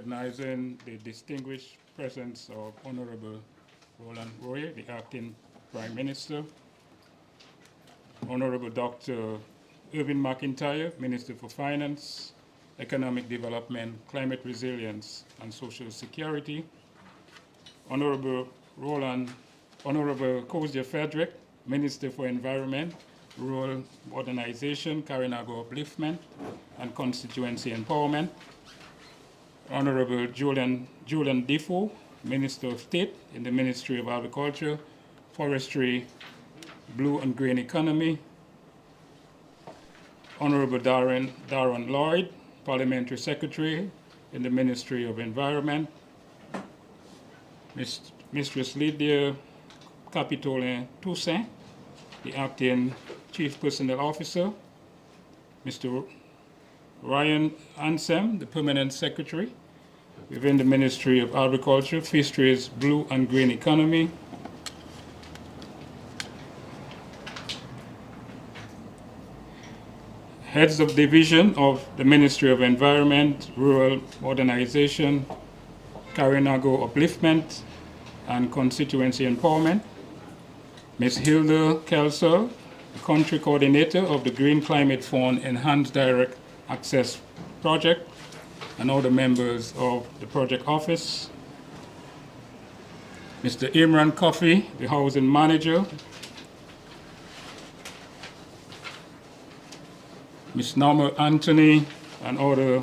recognizing the distinguished presence of Honorable Roland Roy, the Acting Prime Minister, Honorable Dr. Irving McIntyre, Minister for Finance, Economic Development, Climate Resilience, and Social Security, Honorable Kozia Frederick, Minister for Environment, Rural Modernization, Carinago Upliftment, and Constituency Empowerment, Honorable Julian Defoe, Minister of State in the Ministry of Agriculture, Forestry, Blue and Green Economy, Honorable Darren Lloyd, Parliamentary Secretary in the Ministry of Environment, Mistress Lydia Capitolin Toussaint, the Acting Chief Personnel Officer, Mr. Ryan Ansem, the Permanent Secretary within the Ministry of Agriculture, Fisheries, Blue and Green Economy, Heads of Division of the Ministry of Environment, Rural Modernization, Carinago Upliftment, and Constituency Empowerment, Ms. Hilda Kelser, the Country Coordinator of the Green Climate Fund Enhanced Direct Access Project, and all the members of the project office, Mr. Imran Kofi, the Housing Manager, Ms. Norma Anthony, and other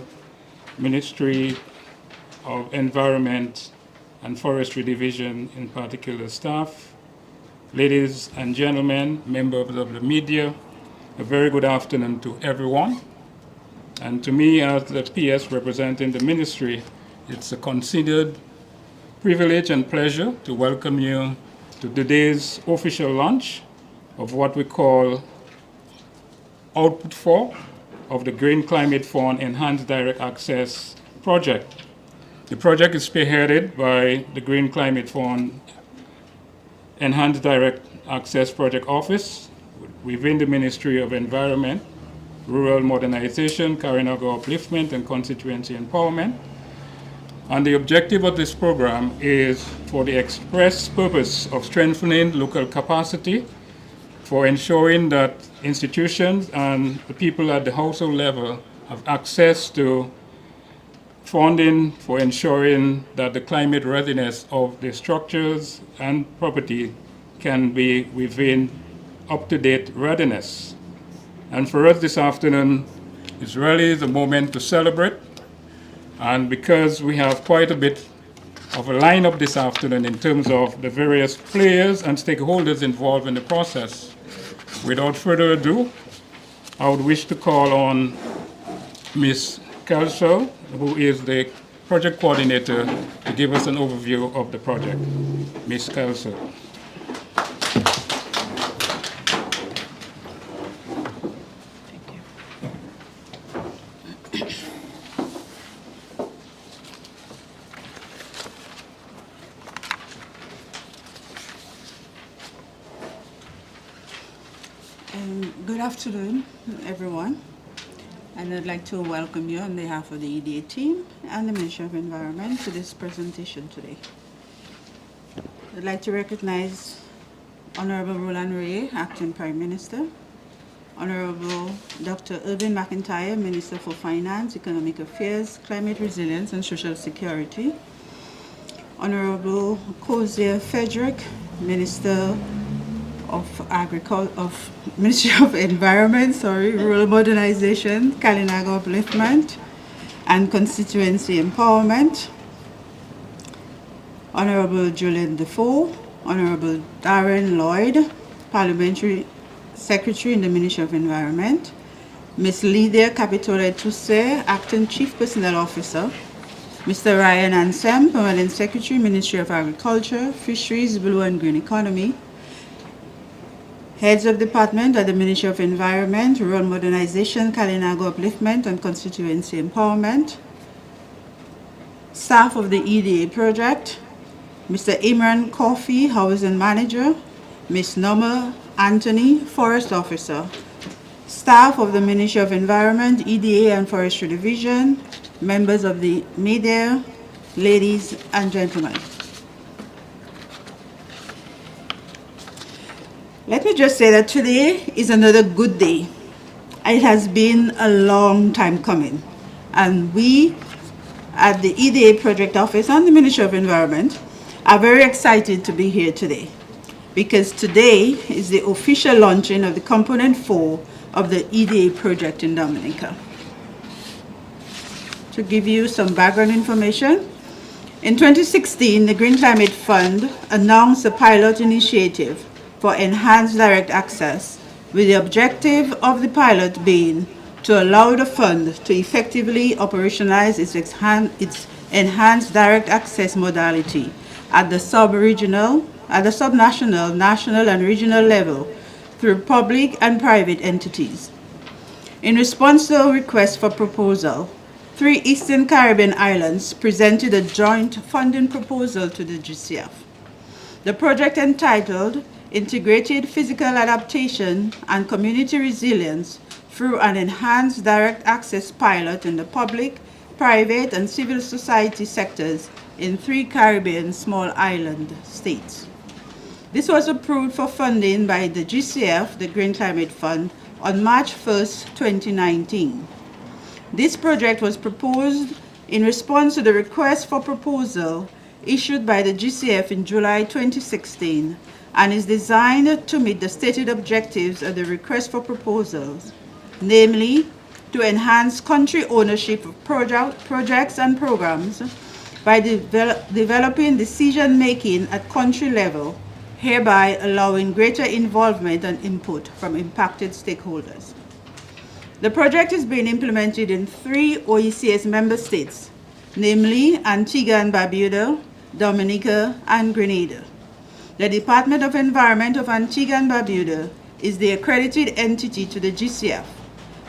Ministry of Environment and Forestry Division in particular staff, ladies and gentlemen, members of the media, a very good afternoon to everyone. And to me, as the PS representing the ministry, it's a considered privilege and pleasure to welcome you to today's official launch of what we call Output 4 of the Green Climate Fund Enhanced Direct Access Project. The project is spearheaded by the Green Climate Fund Enhanced Direct Access Project Office within the Ministry of Environment, Rural Modernization, Carinago Upliftment, and Constituency Empowerment. And the objective of this program is for the express purpose of strengthening local capacity for ensuring that institutions and the people at the household level have access to funding for ensuring that the climate readiness of the structures and property can be within up-to-date readiness. And for us this afternoon, it's really the moment to celebrate. And because we have quite a bit of a lineup this afternoon in terms of the various players and stakeholders involved in the process, without further ado, I would wish to call on Ms. Kelso, who is the project coordinator, to give us an overview of the project. Ms. Kelso. Good afternoon, everyone. And I'd like to welcome you on behalf of the EDA team and the Ministry of Environment to this presentation today. I'd like to recognize Honorable Roland Ray, Acting Prime Minister, Honorable Dr. Irving McIntyre, Minister for Finance, Economic Affairs, Climate Resilience, and Social Security, Honorable Kozia Frederick, Minister of Ministry of Environment, Rural Modernization, Carinago Upliftment, and Constituency Empowerment, Honorable Julian Defoe, Honorable Darren Lloyd, Parliamentary Secretary in the Ministry of Environment, Ms. Lydia Capitole Toussaint, Acting Chief Personnel Officer, Mr. Ryan Ansem, Permanent Secretary, Ministry of Agriculture, Fisheries, Blue and Green Economy, Heads of Department at the Ministry of Environment, Rural Modernization, Carinago Upliftment, and Constituency Empowerment, staff of the EDA project, Mr. Imran Kofi, Housing Manager, Ms. Norma Anthony, Forest Officer, staff of the Ministry of Environment, EDA and Forestry Division, members of the media, ladies and gentlemen. Let me just say that today is another good day. It has been a long time coming, and we at the EDA Project Office and the Ministry of Environment are very excited to be here today, because today is the official launching of the Component 4 of the EDA project in Dominica. To give you some background information, in 2016, the Green Climate Fund announced a pilot initiative for enhanced direct access, with the objective of the pilot being to allow the fund to effectively operationalize its enhanced direct access modality at the subnational, national, and regional level through public and private entities. In response to a request for proposal, 3 Eastern Caribbean islands presented a joint funding proposal to the GCF. The project, entitled Integrated Physical Adaptation and Community Resilience through an Enhanced Direct Access Pilot in the Public, Private, and Civil Society sectors in 3 Caribbean small island states. This was approved for funding by the GCF, the Green Climate Fund, on March 1st, 2019. This project was proposed in response to the request for proposal issued by the GCF in July 2016, and is designed to meet the stated objectives of the request for proposals, namely to enhance country ownership of projects and programs by developing decision-making at country level, hereby allowing greater involvement and input from impacted stakeholders. The project is being implemented in 3 OECS member states, namely Antigua and Barbuda, Dominica, and Grenada. The Department of Environment of Antigua and Barbuda is the accredited entity to the GCF,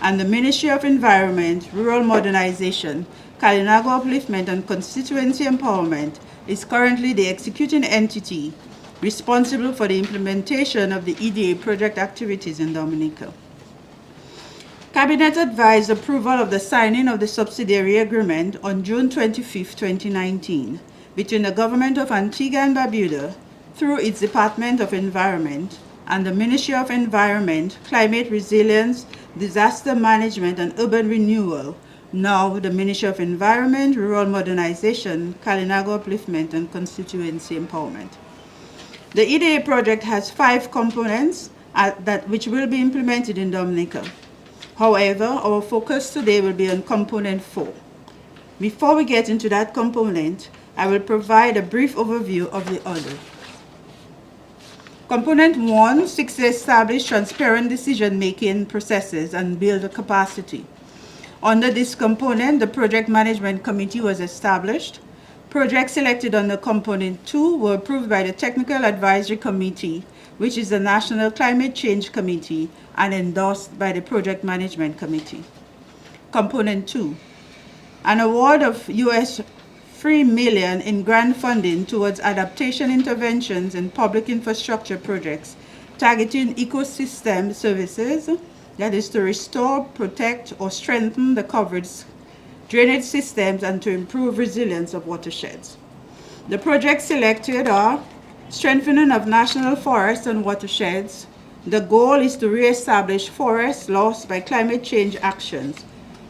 and the Ministry of Environment, Rural Modernization, Kalinago Upliftment, and Constituency Empowerment is currently the executing entity responsible for the implementation of the EDA project activities in Dominica. Cabinet advised approval of the signing of the subsidiary agreement on June 25, 2019, between the Government of Antigua and Barbuda, through its Department of Environment, and the Ministry of Environment, Climate Resilience, Disaster Management, and Urban Renewal, now the Ministry of Environment, Rural Modernization, Kalinago Upliftment, and Constituency Empowerment. The EDA project has 5 components which will be implemented in Dominica. However, our focus today will be on Component 4. Before we get into that component, I will provide a brief overview of the other. Component 1 seeks to establish transparent decision-making processes and build a capacity. Under this component, the Project Management Committee was established. Projects selected under Component 2 were approved by the Technical Advisory Committee, which is the National Climate Change Committee, and endorsed by the Project Management Committee. Component 2, an award of US $3 million in grant funding towards adaptation interventions in public infrastructure projects targeting ecosystem services, that is to restore, protect, or strengthen the covered drainage systems and to improve resilience of watersheds. The projects selected are strengthening of national forests and watersheds. The goal is to re-establish forests lost by climate change actions.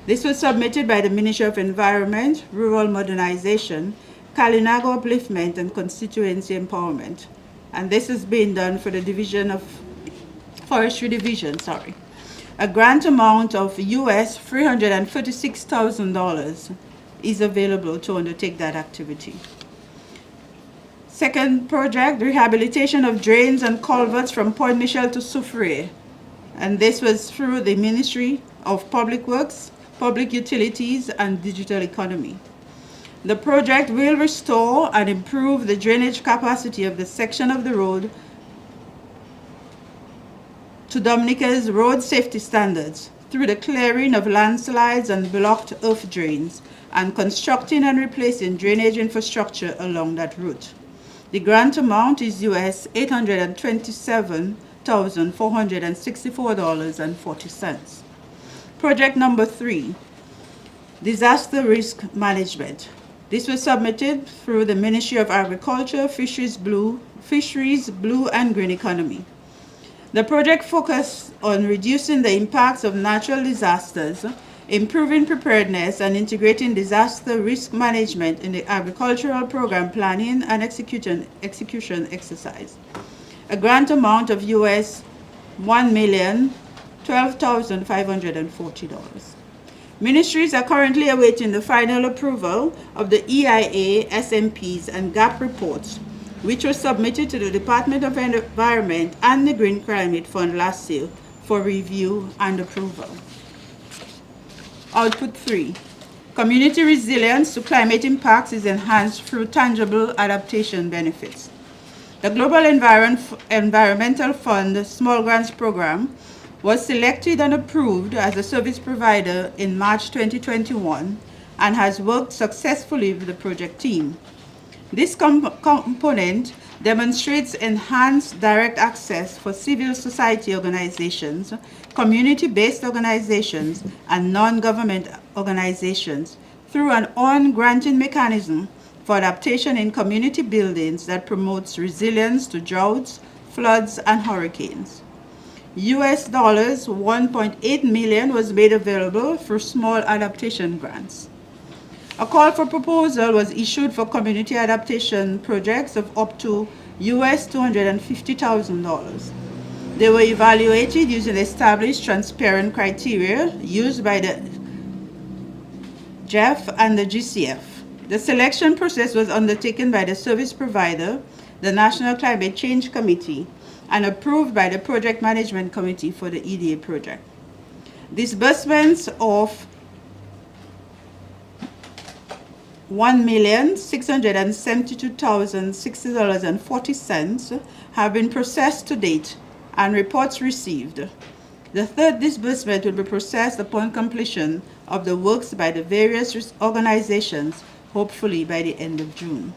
This was submitted by the Ministry of Environment, Rural Modernization, Kalinago Upliftment, and Constituency Empowerment. And this is being done for the Forestry Division. A grant amount of US $336,000 is available to undertake that activity. Second project, rehabilitation of drains and culverts from Point Michel to Soufriere. And this was through the Ministry of Public Works, Public Utilities, and Digital Economy. The project will restore and improve the drainage capacity of the section of the road to Dominica's road safety standards through the clearing of landslides and blocked earth drains and constructing and replacing drainage infrastructure along that route. The grant amount is US $827,464.40. Project number 3, disaster risk management. This was submitted through the Ministry of Agriculture, Fisheries, Blue and Green Economy. The project focused on reducing the impacts of natural disasters, improving preparedness, and integrating disaster risk management in the agricultural program planning and execution exercise. A grant amount of US $1,012,540. Ministries are currently awaiting the final approval of the EIA, SMPs, and GAP reports, which were submitted to the Department of Environment and the Green Climate Fund last year for review and approval. Output 3. Community resilience to climate impacts is enhanced through tangible adaptation benefits. The Global Environmental Fund Small Grants Program was selected and approved as a service provider in March 2021 and has worked successfully with the project team. This component demonstrates enhanced direct access for civil society organizations, community-based organizations, and non-government organizations through an on-granting mechanism for adaptation in community buildings that promotes resilience to droughts, floods, and hurricanes. US $1.8 million was made available for small adaptation grants. A call for proposal was issued for community adaptation projects of up to US $250,000. They were evaluated using established transparent criteria used by the GEF and the GCF. The selection process was undertaken by the service provider, the National Climate Change Committee, and approved by the Project Management Committee for the EDA project. Disbursements of $1,672,060.40 have been processed to date and reports received. The third disbursement will be processed upon completion of the works by the various organizations, hopefully by the end of June.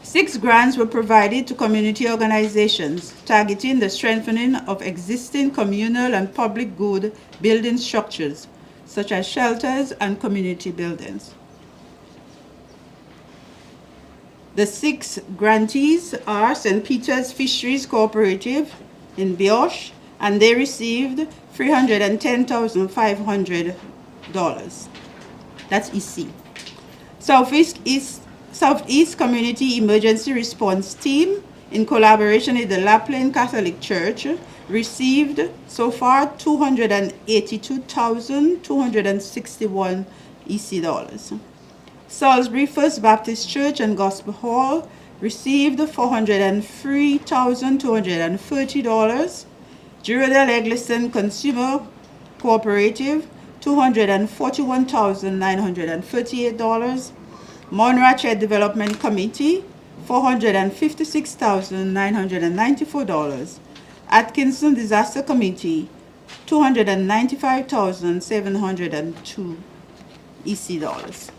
6 grants were provided to community organizations targeting the strengthening of existing communal and public good building structures, such as shelters and community buildings. The 6 grantees are St. Peter's Fisheries Cooperative in Bioche, and they received $310,500. That's EC. Southeast Community Emergency Response Team, in collaboration with the Lapland Catholic Church, received so far $282,261 EC dollars. Salisbury First Baptist Church and Gospel Hall received $403,230. Girardel Eggleston Consumer Cooperative, $241,938. Monrachet Development Committee, $456,994. Atkinson Disaster Committee, $295,702 EC dollars.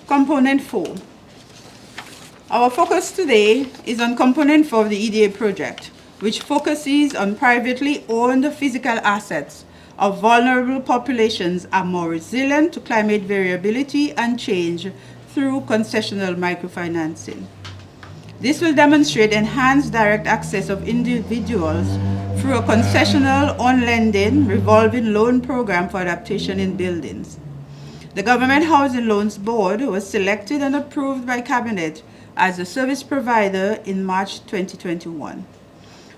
Component 4. Our focus today is on Component 4 of the EDA project, which focuses on privately owned physical assets of vulnerable populations are more resilient to climate variability and change through concessional microfinancing. This will demonstrate enhanced direct access of individuals through a concessional on-lending revolving loan program for adaptation in buildings. The Government Housing Loans Board was selected and approved by Cabinet as a service provider in March 2021.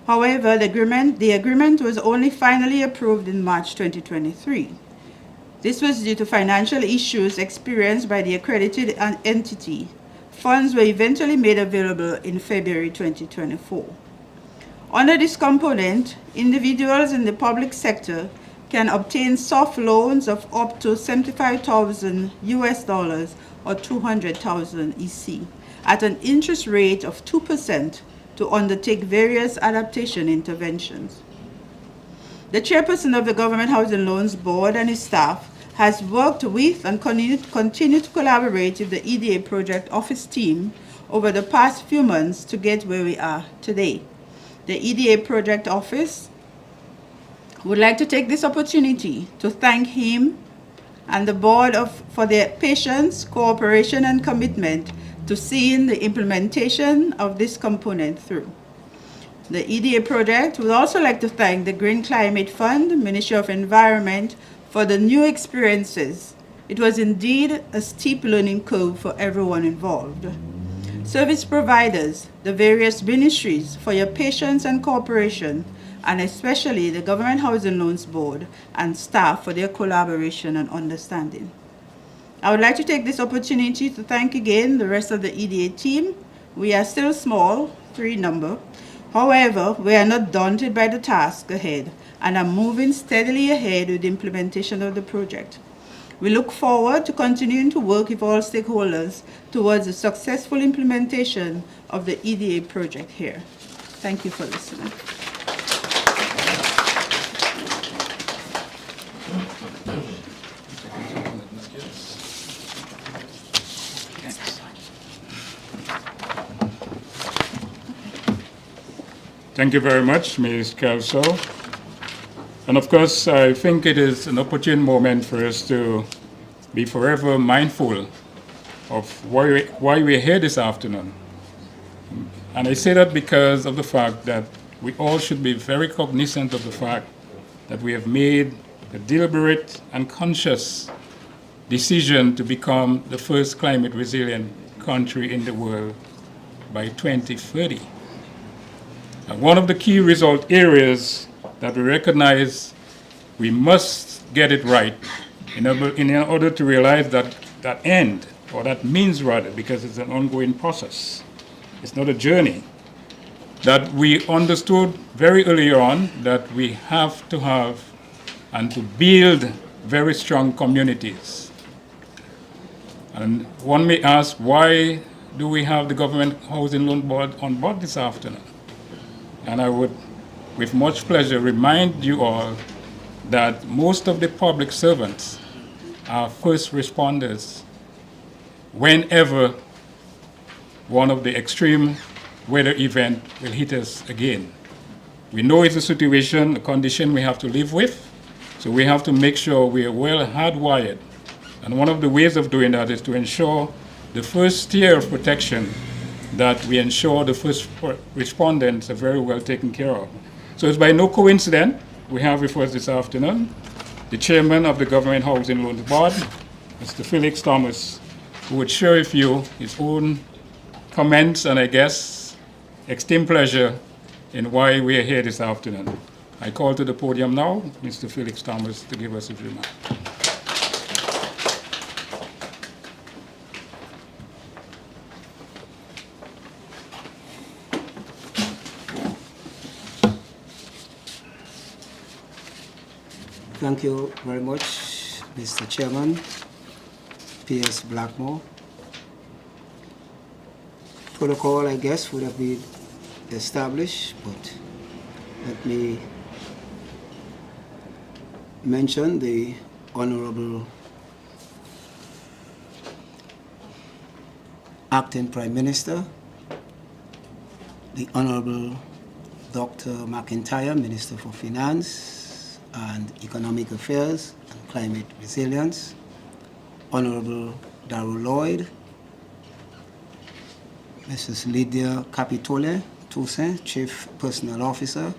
However, the agreement was only finally approved in March 2023. This was due to financial issues experienced by the accredited entity. Funds were eventually made available in February 2024. Under this component, individuals in the public sector can obtain soft loans of up to $75,000 US dollars or 200,000 EC at an interest rate of 2% to undertake various adaptation interventions. The chairperson of the Government Housing Loans Board and his staff has worked with and continue to collaborate with the EDA project office team over the past few months to get where we are today. The EDA project office would like to take this opportunity to thank him and the board for their patience, cooperation, and commitment to seeing the implementation of this component through. The EDA project would also like to thank the Green Climate Fund, Ministry of Environment, for the new experiences. It was indeed a steep learning curve for everyone involved. Service providers, the various ministries, for your patience and cooperation, and especially the Government Housing Loans Board and staff for their collaboration and understanding. I would like to take this opportunity to thank again the rest of the EDA team. We are still small, 3 number. However, we are not daunted by the task ahead and are moving steadily ahead with the implementation of the project. We look forward to continuing to work with all stakeholders towards the successful implementation of the EDA project here. Thank you for listening. Thank you very much, Ms. Kelso. And of course, I think it is an opportune moment for us to be forever mindful of why we're here this afternoon. And I say that because of the fact that we all should be very cognizant of the fact that we have made a deliberate and conscious decision to become the first climate resilient country in the world by 2030. And one of the key result areas that we recognize we must get it right in order to realize that end, or that means rather, because it's an ongoing process. It's not a journey. That we understood very early on that we have to have and to build very strong communities. And one may ask, why do we have the Government Housing Loan Board on board this afternoon? And I would, with much pleasure, remind you all that most of the public servants are first responders whenever one of the extreme weather events will hit us again. We know it's a situation, a condition we have to live with, so we have to make sure we are well hardwired. And one of the ways of doing that is to ensure the first tier of protection, that we ensure the first respondents are very well taken care of. So it's by no coincidence we have with us this afternoon the chairman of the Government Housing Loans Board, Mr. Felix Thomas, who would share with you his own comments and, I guess, extreme pleasure in why we are here this afternoon. I call to the podium now Mr. Felix Thomas to give us his remarks. Thank you very much, Mr. Chairman, P.S. Blackmore. Protocol, I guess, would have been established, but let me mention the Honorable Acting Prime Minister, the Honorable Dr. McIntyre, Minister for Finance and Economic Affairs and Climate Resilience, Honorable Darrell Lloyd, Mrs. Lydia Capitole Toussaint, Chief Personnel Officer,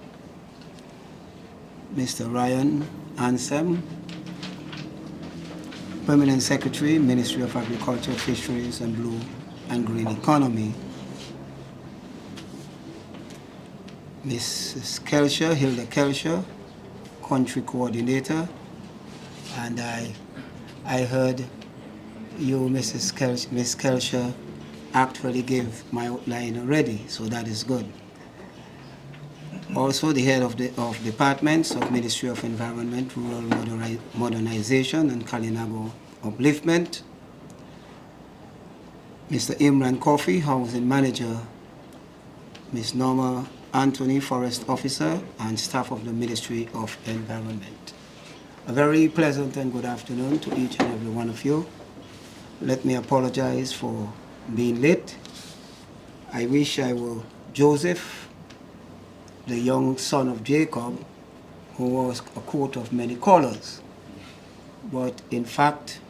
Mr. Ryan Ansem, Permanent Secretary, Ministry of Agriculture, Fisheries and Blue and Green Economy, Mrs. Kelcher, Hilda Kelcher, Country Coordinator, and I heard you, Miss Kelcher, actually gave my outline already, so that is good. Also, the head of departments of Ministry of Environment, Rural Modernization and Kalinago Upliftment, Mr. Imran Kofi, Housing Manager, Ms. Norma Anthony, Forest Officer, and staff of the Ministry of Environment. A very pleasant and good afternoon to each and every one of you. Let me apologize for being late. I wish I were Joseph, the young son of Jacob, who was a coat of many colors. but in fact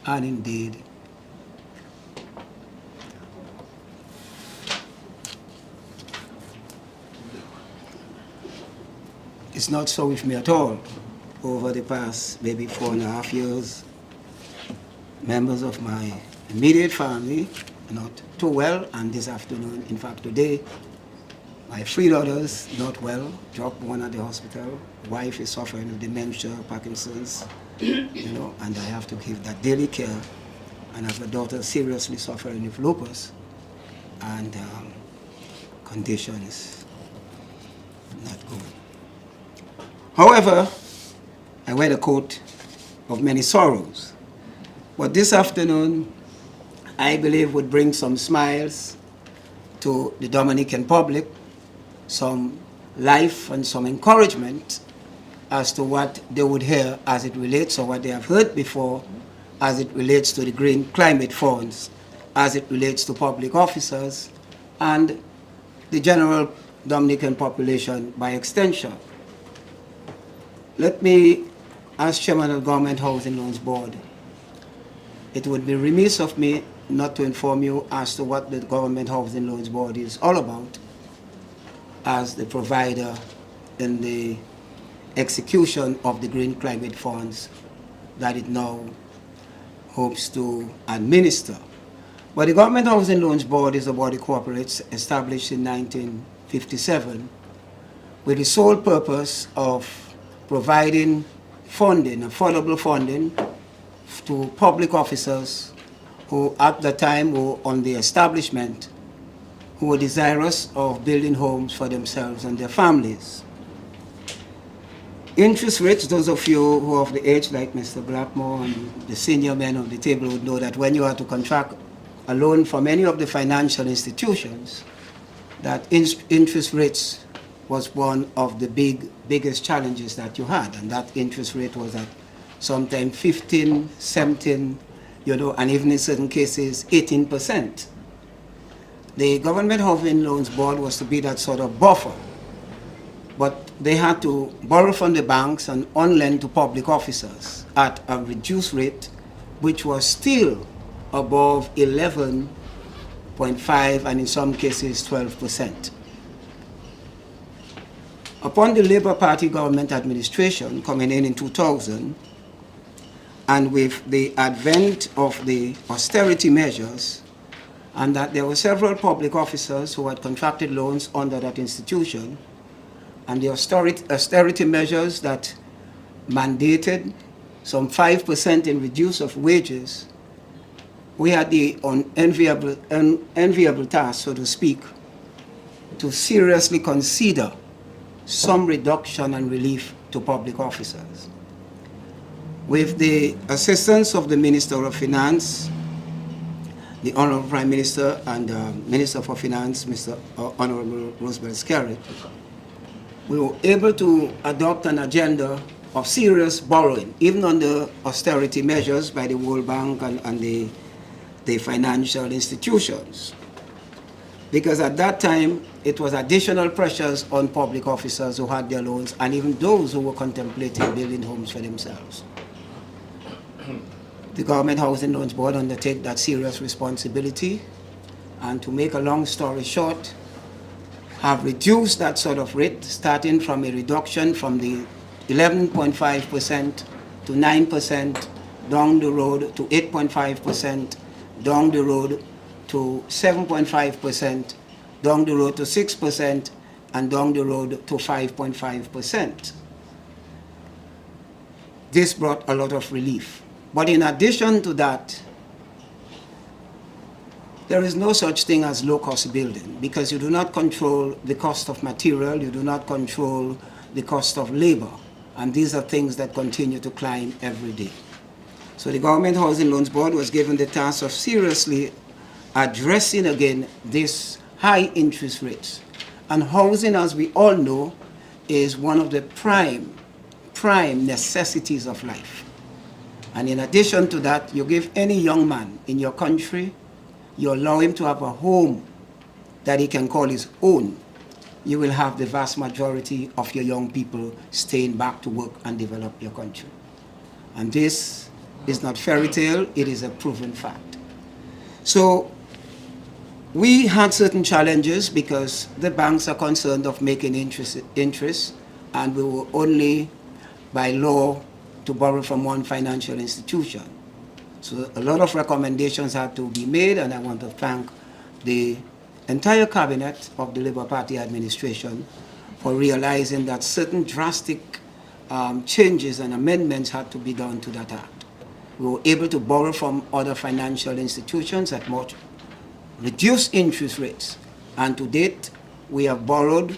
and indeed it's not so with me at all. Over the past maybe 4.5 years, members of my immediate family are not too well, and this afternoon, in fact today, my 3 daughters not well, dropped one at the hospital. Wife is suffering with dementia, Parkinson's, and I have to give that daily care. And I have a daughter seriously suffering with lupus, and condition is not good. However, I wear the coat of many sorrows. But this afternoon, I believe would bring some smiles to the Dominican public, some life and some encouragement as to what they would hear as it relates, or what they have heard before, as it relates to the Green Climate Funds, as it relates to public officers, and the general Dominican population by extension. Let me, as Chairman of the Government Housing Loans Board, it would be remiss of me not to inform you as to what the Government Housing Loans Board is all about as the provider in the execution of the Green Climate Funds that it now hopes to administer. But the Government Housing Loans Board is a body corporate established in 1957 with the sole purpose of providing funding, affordable funding, to public officers who at the time were on the establishment, who were desirous of building homes for themselves and their families. Interest rates, those of you who are of the age like Mr. Blackmore and the senior men of the table would know that when you are to contract a loan from any of the financial institutions, that interest rates was one of the biggest challenges that you had, and that interest rate was at sometimes 15, 17, and even in certain cases 18%. The Government Housing Loans Board was to be that sort of buffer, but they had to borrow from the banks and on-lend to public officers at a reduced rate, which was still above 11.5 and in some cases 12%. Upon the Labour Party government administration coming in 2000, and with the advent of the austerity measures, and that there were several public officers who had contracted loans under that institution, and the austerity measures that mandated some 5% in reduce of wages, we had the unenviable task, so to speak, to seriously consider some reduction and relief to public officers. With the assistance of the Minister of Finance, the Honorable Prime Minister and Minister for Finance, Mr. Honorable Roosevelt Skerrit, we were able to adopt an agenda of serious borrowing, even under austerity measures by the World Bank and the financial institutions. Because at that time, it was additional pressures on public officers who had their loans, and even those who were contemplating building homes for themselves. The Government Housing Loans Board undertake that serious responsibility, and to make a long story short, have reduced that sort of rate, starting from a reduction from the 11.5% to 9%, down the road to 8.5%, down the road to 7.5%, down the road to 6%, and down the road to 5.5%. This brought a lot of relief. But in addition to that, there is no such thing as low-cost building, because you do not control the cost of material, you do not control the cost of labor, and these are things that continue to climb every day. So the Government Housing Loans Board was given the task of seriously addressing again these high interest rates. And housing, as we all know, is one of the prime necessities of life. And in addition to that, you give any young man in your country, you allow him to have a home that he can call his own, you will have the vast majority of your young people staying back to work and develop your country. And this It's not fairy tale, it is a proven fact. So we had certain challenges because the banks are concerned of making interest, and we were only by law to borrow from one financial institution. So a lot of recommendations had to be made, and I want to thank the entire cabinet of the Labour Party administration for realizing that certain drastic changes and amendments had to be done to that act. We were able to borrow from other financial institutions at much reduced interest rates, and to date we have borrowed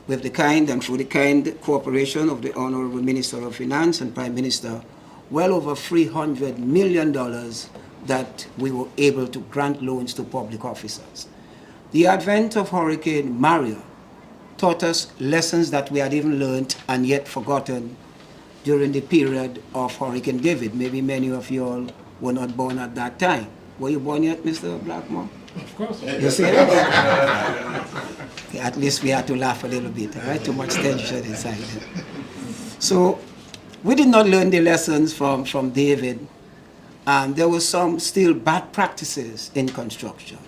with the kind and through the kind cooperation of the Honorable Minister of Finance and Prime Minister well over $300 million that we were able to grant loans to public officers. The advent of Hurricane Maria taught us lessons that we had even learned and yet forgotten during the period of Hurricane David. Maybe many of you all were not born at that time. Were you born yet, Mr. Blackmore? Of course. You see? At least we had to laugh a little bit, all right? Too much tension inside there. So we did not learn the lessons from David, and there were some still bad practices in construction.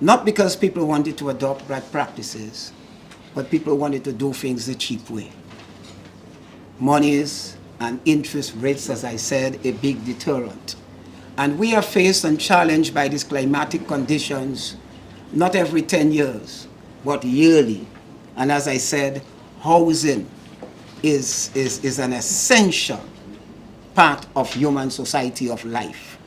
Not because people wanted to adopt bad practices, but people wanted to do things the cheap way. Monies and interest rates, as I said, a big deterrent. And we are faced and challenged by these climatic conditions, not every 10 years, but yearly. And as I said, housing is an essential part of human society of life.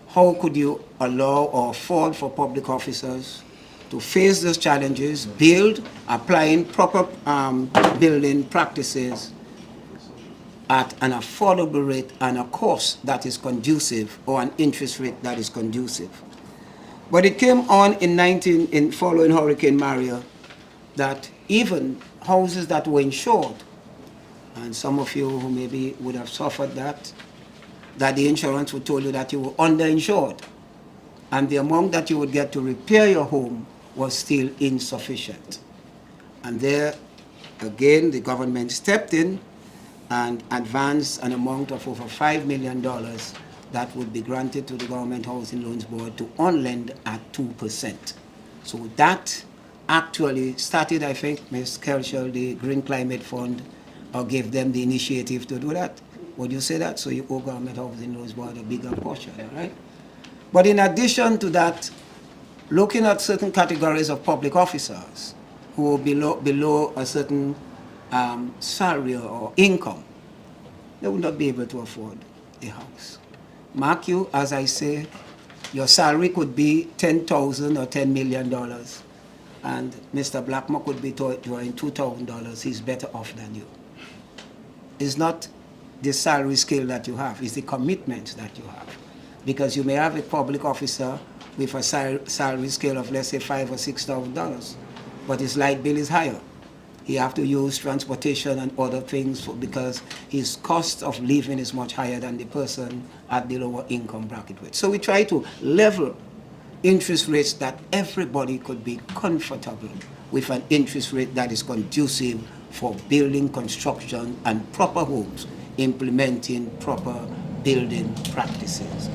How could you allow or afford for public officers to face those challenges, build, applying proper building practices at an affordable rate and a cost that is conducive, or an interest rate that is conducive? But it came on in following Hurricane Maria that even houses that were insured, and some of you who maybe would have suffered that the insurance would tell you that you were underinsured, and the amount that you would get to repair your home was still insufficient. And there, again, the government stepped in and advanced an amount of over $5 million that would be granted to the Government Housing Loans Board to on-lend at 2%. So that actually started, I think, Ms. Kelshel, the Green Climate Fund, or gave them the initiative to do that. Would you say that? So you owe Government Housing Loans Board a bigger portion, right? But in addition to that, looking at certain categories of public officers who are below a certain salary or income, they would not be able to afford a house. Mark you, as I say, your salary could be $10,000 or $10 million, and Mr. Blackmore could be drawing $2,000. He's better off than you. It's not the salary scale that you have, it's the commitment that you have. Because you may have a public officer with a salary scale of, let's say, $5,000 or $6,000, but his light bill is higher. He have to use transportation and other things because his cost of living is much higher than the person at the lower income bracket rate. So we try to level interest rates that everybody could be comfortable with, an interest rate that is conducive for building, construction, and proper homes, implementing proper building practices.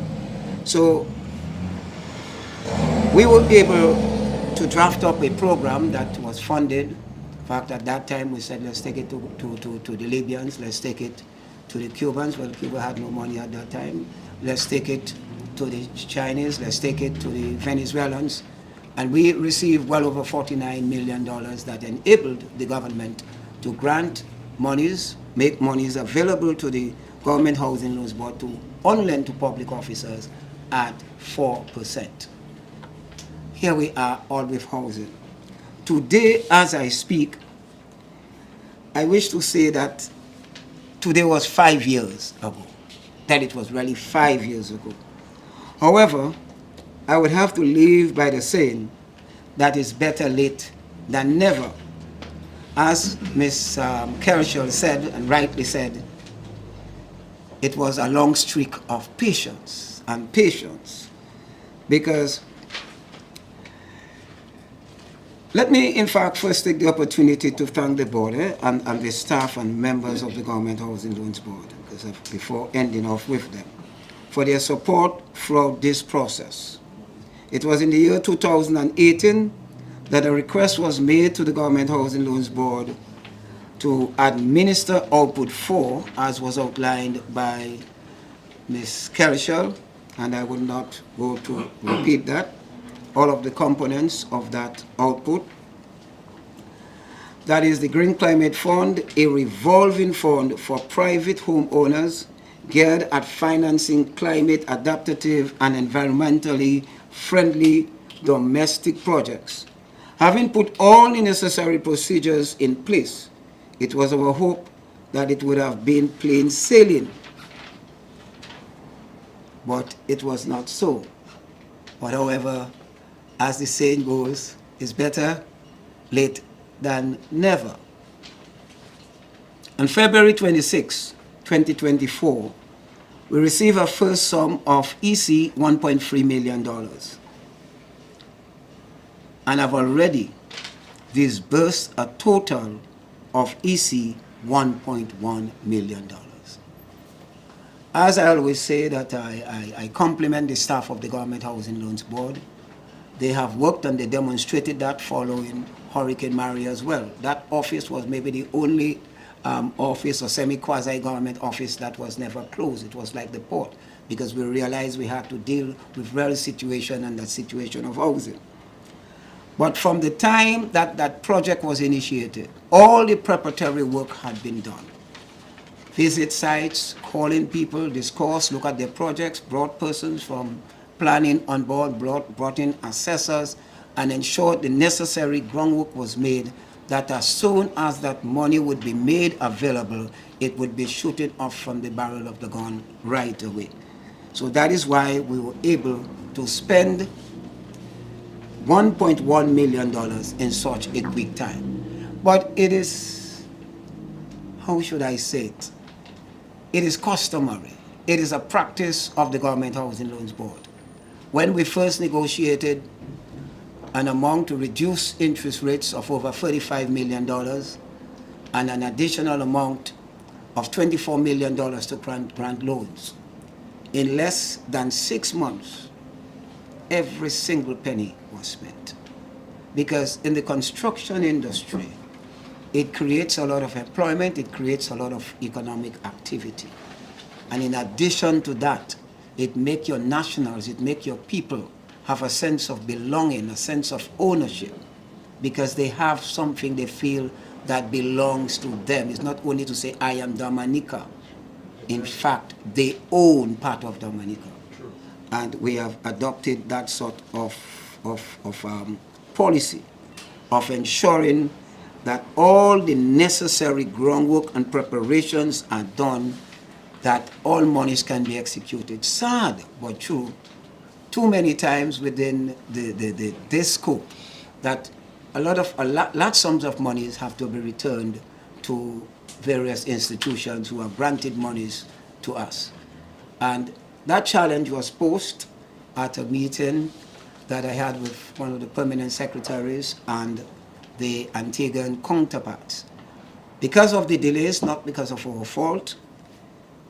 So we were able to draft up a program that was funded. In fact, at that time we said, let's take it to the Libyans, let's take it to the Cubans. Well, Cuba had no money at that time. Let's take it to the Chinese, let's take it to the Venezuelans. And we received well over $49 million that enabled the government to grant monies, make monies available to the Government Housing Loans Board to on-lend to public officers at 4%. Here we are, all with housing. Today, as I speak, I wish to say that today was 5 years ago, that it was really 5 years ago. However, I would have to live by the saying that it's better late than never. As Ms. Kelshel said, and rightly said, it was a long streak of patience and patience. Because let me, in fact, first take the opportunity to thank the board and the staff and members of the Government Housing Loans Board. before ending off with them, for their support throughout this process. It was in the year 2018 that a request was made to the Government Housing Loans Board to administer Output 4, as was outlined by Ms. Kershall, and I will not go to repeat that, all of the components of that output. That is the Green Climate Fund, a revolving fund for private homeowners geared at financing climate adaptive and environmentally friendly domestic projects. Having put all the necessary procedures in place, it was our hope that it would have been plain sailing. But it was not so. But however, as the saying goes, it's better late than never. On February 26, 2024, we received our first sum of EC $1.3 million. And have already disbursed a total of EC $1.1 million. As I always say that I compliment the staff of the Government Housing Loans Board. They have worked and they demonstrated that following Hurricane Maria as well. That office was maybe the only office or semi-quasi-government office that was never closed. It was like the port, because we realized we had to deal with real situation and that situation of housing. But from the time that that project was initiated, all the preparatory work had been done. Visit sites, calling people, discuss, look at their projects, brought persons from planning on board, brought in assessors, and ensured the necessary groundwork was made that as soon as that money would be made available, it would be shooting off from the barrel of the gun right away. So that is why we were able to spend $1.1 million in such a quick time. But it is, how should I say it? It is customary. It is a practice of the Government Housing Loans Board. When we first negotiated an amount to reduce interest rates of over $35 million and an additional amount of $24 million to grant loans, in less than 6 months, every single penny was spent. Because in the construction industry, it creates a lot of employment, it creates a lot of economic activity. And in addition to that, it makes your nationals, it makes your people have a sense of belonging, a sense of ownership, because they have something they feel that belongs to them. It's not only to say, I am Dominica. In fact, they own part of Dominica. And we have adopted that sort of policy of ensuring that all the necessary groundwork and preparations are done, that all monies can be executed. Sad but true, too many times within this scope, that large sums of monies have to be returned to various institutions who have granted monies to us. And that challenge was posed at a meeting that I had with one of the permanent secretaries and the Antiguan counterparts. Because of the delays, not because of our fault,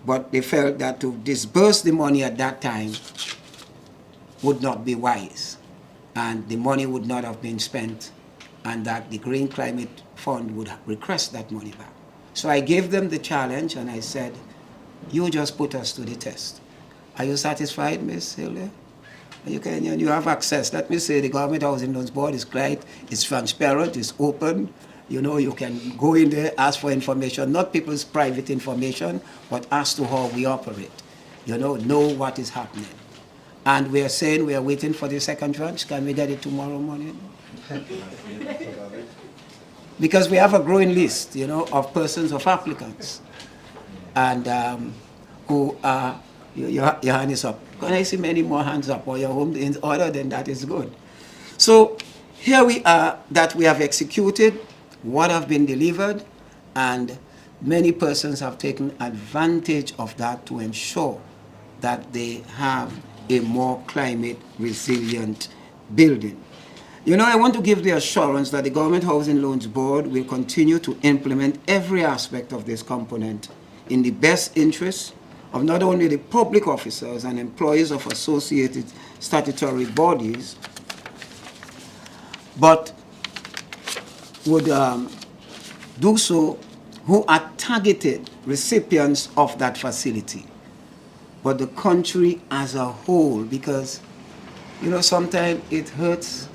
but they felt that to disburse the money at that time would not be wise, and the money would not have been spent, and that the Green Climate Fund would request that money back. So I gave them the challenge and I said, you just put us to the test. Are you satisfied, Ms. Hilda? You have access. Let me say the Government Housing Loans Board is quiet, it's transparent, it's open. You know, you can go in there, ask for information, not people's private information, but as to how we operate. You know what is happening. And we are saying we are waiting for the second tranche. Can we get it tomorrow morning? Because we have a growing list, of persons, of applicants, and who are, your hand is up. Can I see many more hands up, or your home in order? Then that is good. So here we are, that we have executed what have been delivered, and many persons have taken advantage of that to ensure that they have a more climate resilient building. I want to give the assurance that the Government Housing Loans Board will continue to implement every aspect of this component in the best interest of not only the public officers and employees of associated statutory bodies, but would do so who are targeted recipients of that facility, but the country as a whole, because, you know, sometimes it hurts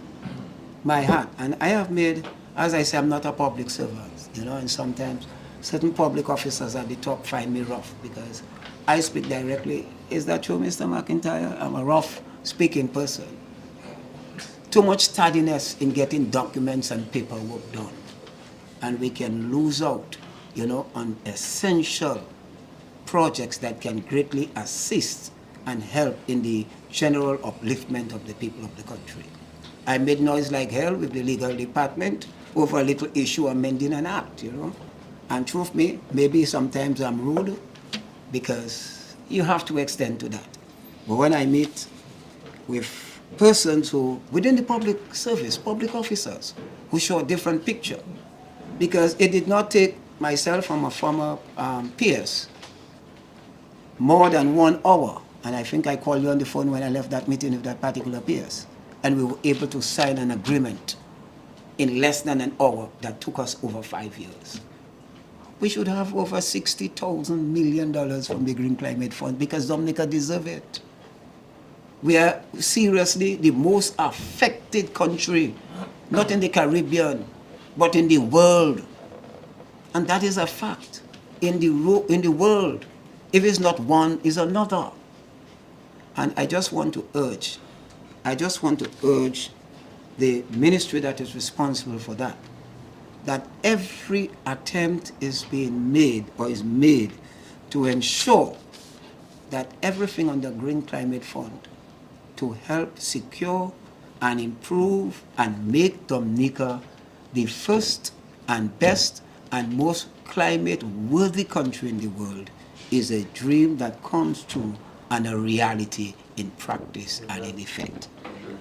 my heart. And I have made, as I say, I'm not a public servant, you know, and sometimes certain public officers at the top find me rough because I speak directly. Is that true, Mr. McIntyre? I'm a rough speaking person. Too much tardiness in getting documents and paperwork done. And we can lose out, you know, on essential projects that can greatly assist and help in the general upliftment of the people of the country. I made noise like hell with the legal department over a little issue amending an act, you know. And truth me, maybe sometimes I'm rude because you have to extend to that. But when I meet with persons who, within the public service, public officers, who show a different picture, because it did not take myself and my former peers more than 1 hour, and I think I called you on the phone when I left that meeting with that particular peers, and we were able to sign an agreement in less than an hour that took us over 5 years. We should have over $60,000 million from the Green Climate Fund because Dominica deserves it. We are seriously the most affected country, not in the Caribbean, but in the world. And that is a fact. In the world, if it's not one, it's another. And I just want to urge the ministry that is responsible for that, that every attempt is being made or is made to ensure that everything on the Green Climate Fund to help secure and improve and make Dominica the first and best and most climate-worthy country in the world is a dream that comes true and a reality in practice and in effect.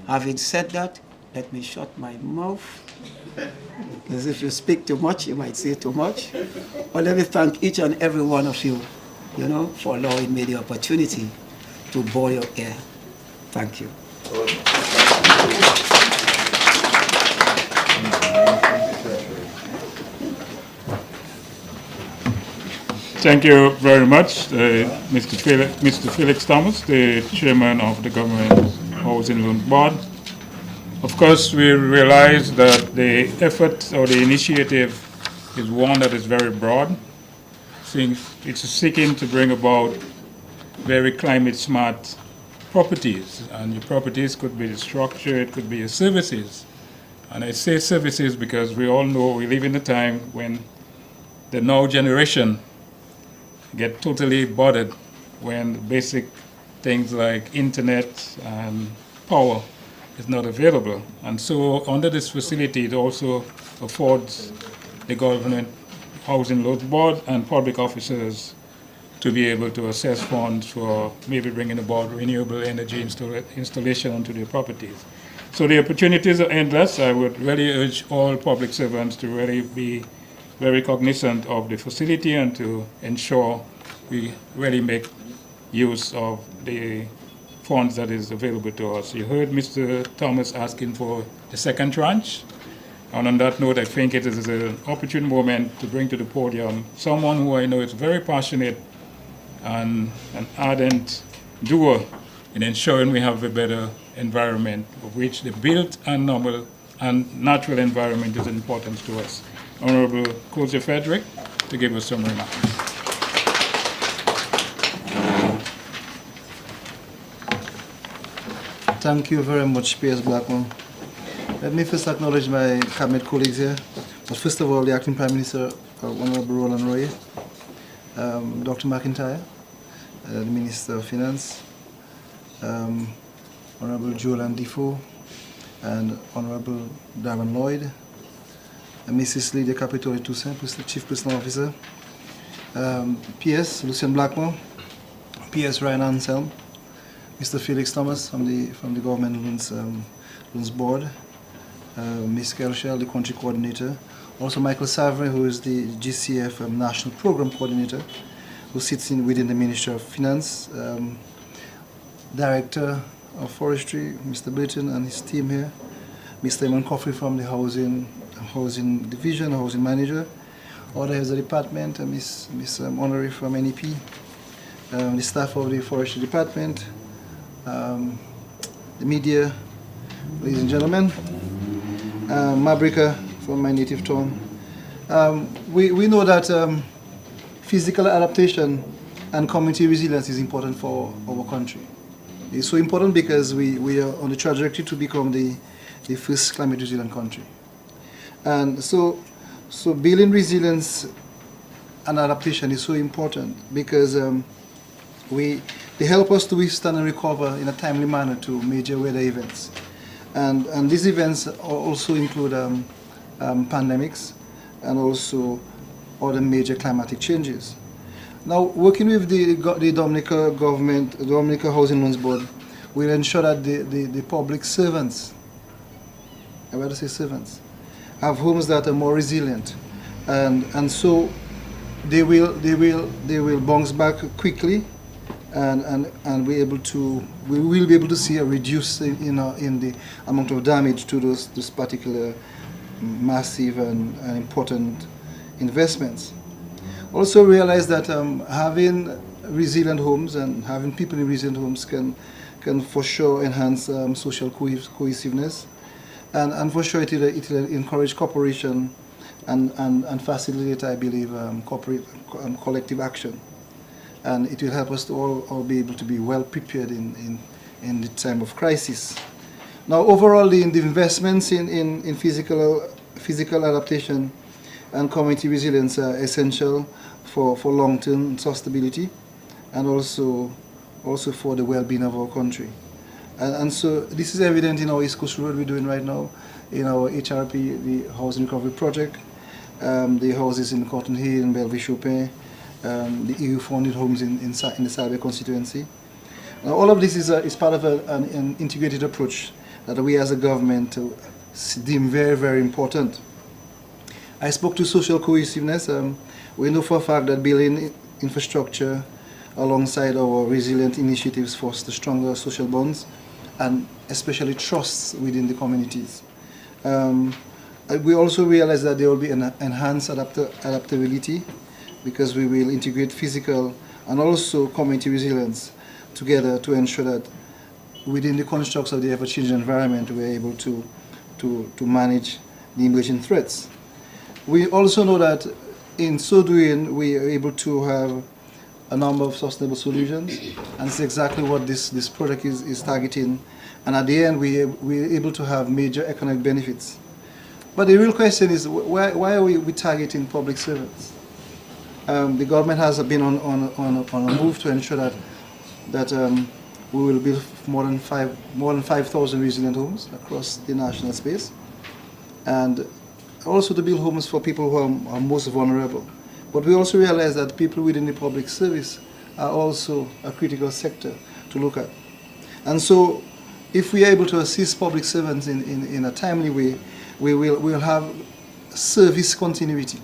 Having said that, let me shut my mouth, because if you speak too much, you might say too much. But let me thank each and every one of you, you know, for allowing me the opportunity to bore your ear. Thank you. Thank you very much, Mr. Felix Thomas, the Chairman of the Government Housing Loan Board. Of course, we realize that the effort or the initiative is one that is very broad, since it's seeking to bring about very climate-smart properties. And your properties could be the structure, it could be your services. And I say services because we all know we live in a time when the now generation get totally bothered when basic things like internet and power is not available. And so under this facility, it also affords the Government Housing Loan Board and public officers to be able to assess funds for maybe bringing about renewable energy installation onto their properties. So the opportunities are endless. I would really urge all public servants to really be very cognizant of the facility and to ensure we really make use of the funds that is available to us. You heard Mr. Thomas asking for the second tranche. And on that note, I think it is an opportune moment to bring to the podium someone who I know is very passionate and an ardent doer in ensuring we have a better environment, of which the built and normal and natural environment is important to us. Honorable Coach Frederick, to give us some remarks. Thank you very much, P.S. Blackmore. Let me first acknowledge my cabinet colleagues here. But first of all, the Acting Prime Minister, Honorable Roland Roy, Dr. McIntyre, the Minister of Finance, Honorable Jolan Defoe, and Honorable Darren Lloyd, and Mrs. Lydia Capitoli Toussaint, Chief Personal Officer, P.S. Lucian Blackmore, P.S. Ryan Anselm, Mr. Felix Thomas from the Government Loans Board, Ms. Kelshell, the Country Coordinator, also Michael Savre, who is the GCF National Program Coordinator, who sits within the Ministry of Finance, Director of Forestry, Mr. Burton and his team here, Mr. Eman Coffey from the Housing Division, Housing Manager, other heads of the department, Miss Honorary from NEP, the staff of the Forestry Department, the media, ladies and gentlemen, Mabrika from my native town. We know that physical adaptation and community resilience is important for our country. It's so important because we are on the trajectory to become the first climate resilient country. And so building resilience and adaptation is so important because they help us to withstand and recover in a timely manner to major weather events. And these events also include pandemics and also other major climatic changes. Now, working with the Dominica government, the Dominica Housing Loans Board, will ensure that the public servants, I better say servants, have homes that are more resilient, and so they will bounce back quickly, and we will be able to see a reduce in the amount of damage to those particular massive and important investments. Also realize that having resilient homes and having people in resilient homes can for sure enhance social cohesiveness, and for sure it will encourage cooperation and facilitate, I believe, collective action. And it will help us to all be able to be well prepared in the time of crisis. Now, overall, the investments in physical adaptation and community resilience are essential for long-term sustainability and also for the well-being of our country. And so this is evident in our East Coast Road we're doing right now, in our HRP, the Housing Recovery Project, the houses in Cotton Hill, in Bellevue-Chopin, the EU-funded homes in the Salve constituency. Now, all of this is part of an integrated approach that we as a government deem very, very important. I spoke to social cohesiveness. We know for a fact that building infrastructure alongside our resilient initiatives foster stronger social bonds and especially trusts within the communities. We also realize that there will be an enhanced adaptability because we will integrate physical and also community resilience together to ensure that within the constructs of the ever-changing environment we are able to manage the emerging threats. We also know that in so doing we are able to have a number of sustainable solutions, and it's exactly what this project is targeting, and at the end we're able to have major economic benefits. But the real question is, why are we targeting public servants? The government has been on a move to ensure that we will build more than 5,000 resilient homes across the national space, and also to build homes for people who are most vulnerable. But we also realize that people within the public service are also a critical sector to look at. And so if we are able to assist public servants in a timely way, we'll have service continuity.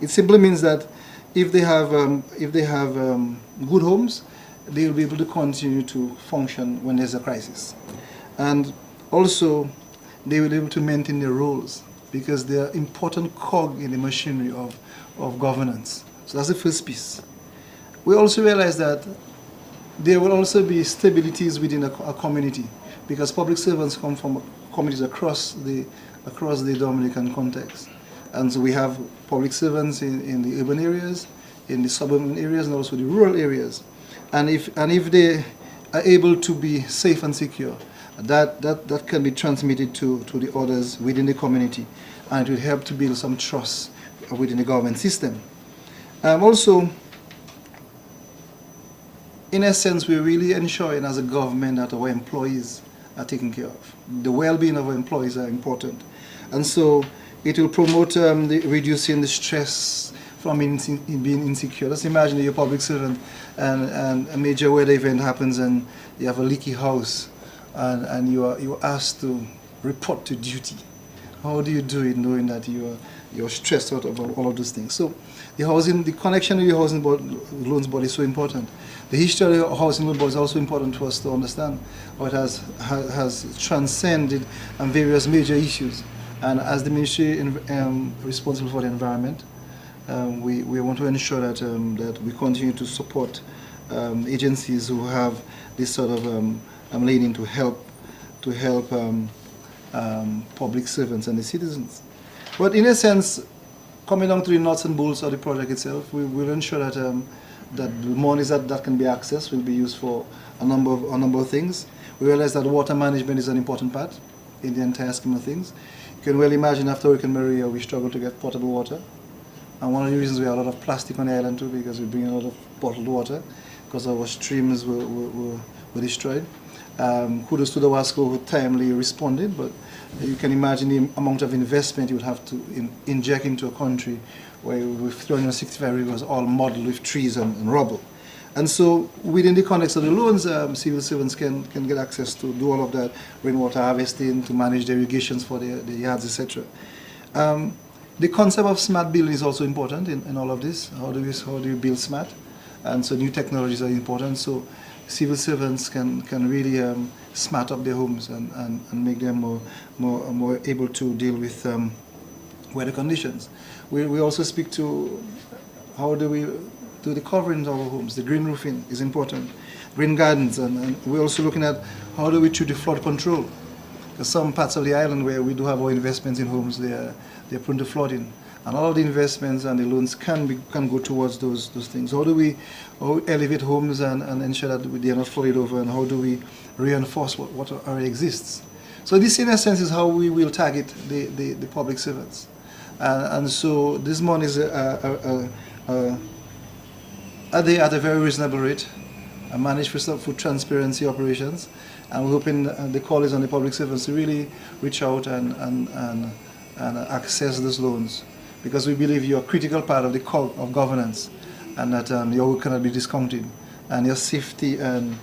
It simply means that if they have good homes, they will be able to continue to function when there's a crisis. And also, they will be able to maintain their roles because they are important cog in the machinery of governance. So that's the first piece. We also realize that there will also be stabilities within a community because public servants come from communities across the Dominican context. And so we have public servants in the urban areas, in the suburban areas, and also the rural areas. And if they are able to be safe and secure, that can be transmitted to the others within the community, and it will help to build some trust within the government system. Also, in essence, we're really ensuring as a government that our employees are taken care of. The well-being of our employees are important. And so it will promote reducing the stress from being insecure. Let's imagine that you're a public servant and a major weather event happens and you have a leaky house and you're asked to report to duty. How do you do it knowing that you're stressed out about all of those things. So the connection with the housing board, loans board is so important. The history of the housing loan board is also important for us to understand how it has transcended various major issues. And as the ministry responsible for the environment, we want to ensure that that we continue to support agencies who have this sort of leaning to help public servants and the citizens. But in a sense, coming down to the nuts and bolts of the project itself, we will ensure that that the monies that can be accessed will be used for a number of things. We realize that water management is an important part in the entire scheme of things. You can well imagine after Hurricane Maria, we struggled to get potable water. And one of the reasons we have a lot of plastic on the island too, because we bring a lot of bottled water, because our streams were destroyed. Kudos to the WASCO who timely responded, but you can imagine the amount of investment you would have to inject into a country where with 365 rivers all modeled with trees and rubble. And so within the context of the loans, civil servants can get access to do all of that, rainwater harvesting, to manage the irrigations for the yards, etc. The concept of smart building is also important in all of this. How do you build smart? And so new technologies are important. So civil servants can really smart up their homes and make them more able to deal with weather conditions. We also speak to how do we do the covering of our homes. The green roofing is important. Green gardens, and we're also looking at how do we treat the flood control. Because some parts of the island where we do have our investments in homes, they're prone to flooding. And all of the investments and the loans can go towards those things. How do we elevate homes and ensure that they are not flooded over, and how do we reinforce what already exists? So this, in a sense, is how we will target the public servants. And so this money is at a very reasonable rate, managed for transparency operations. And we're hoping the call is on the public servants to really reach out and access those loans, because we believe you're a critical part of the of governance, and that your work cannot be discounted, and your safety and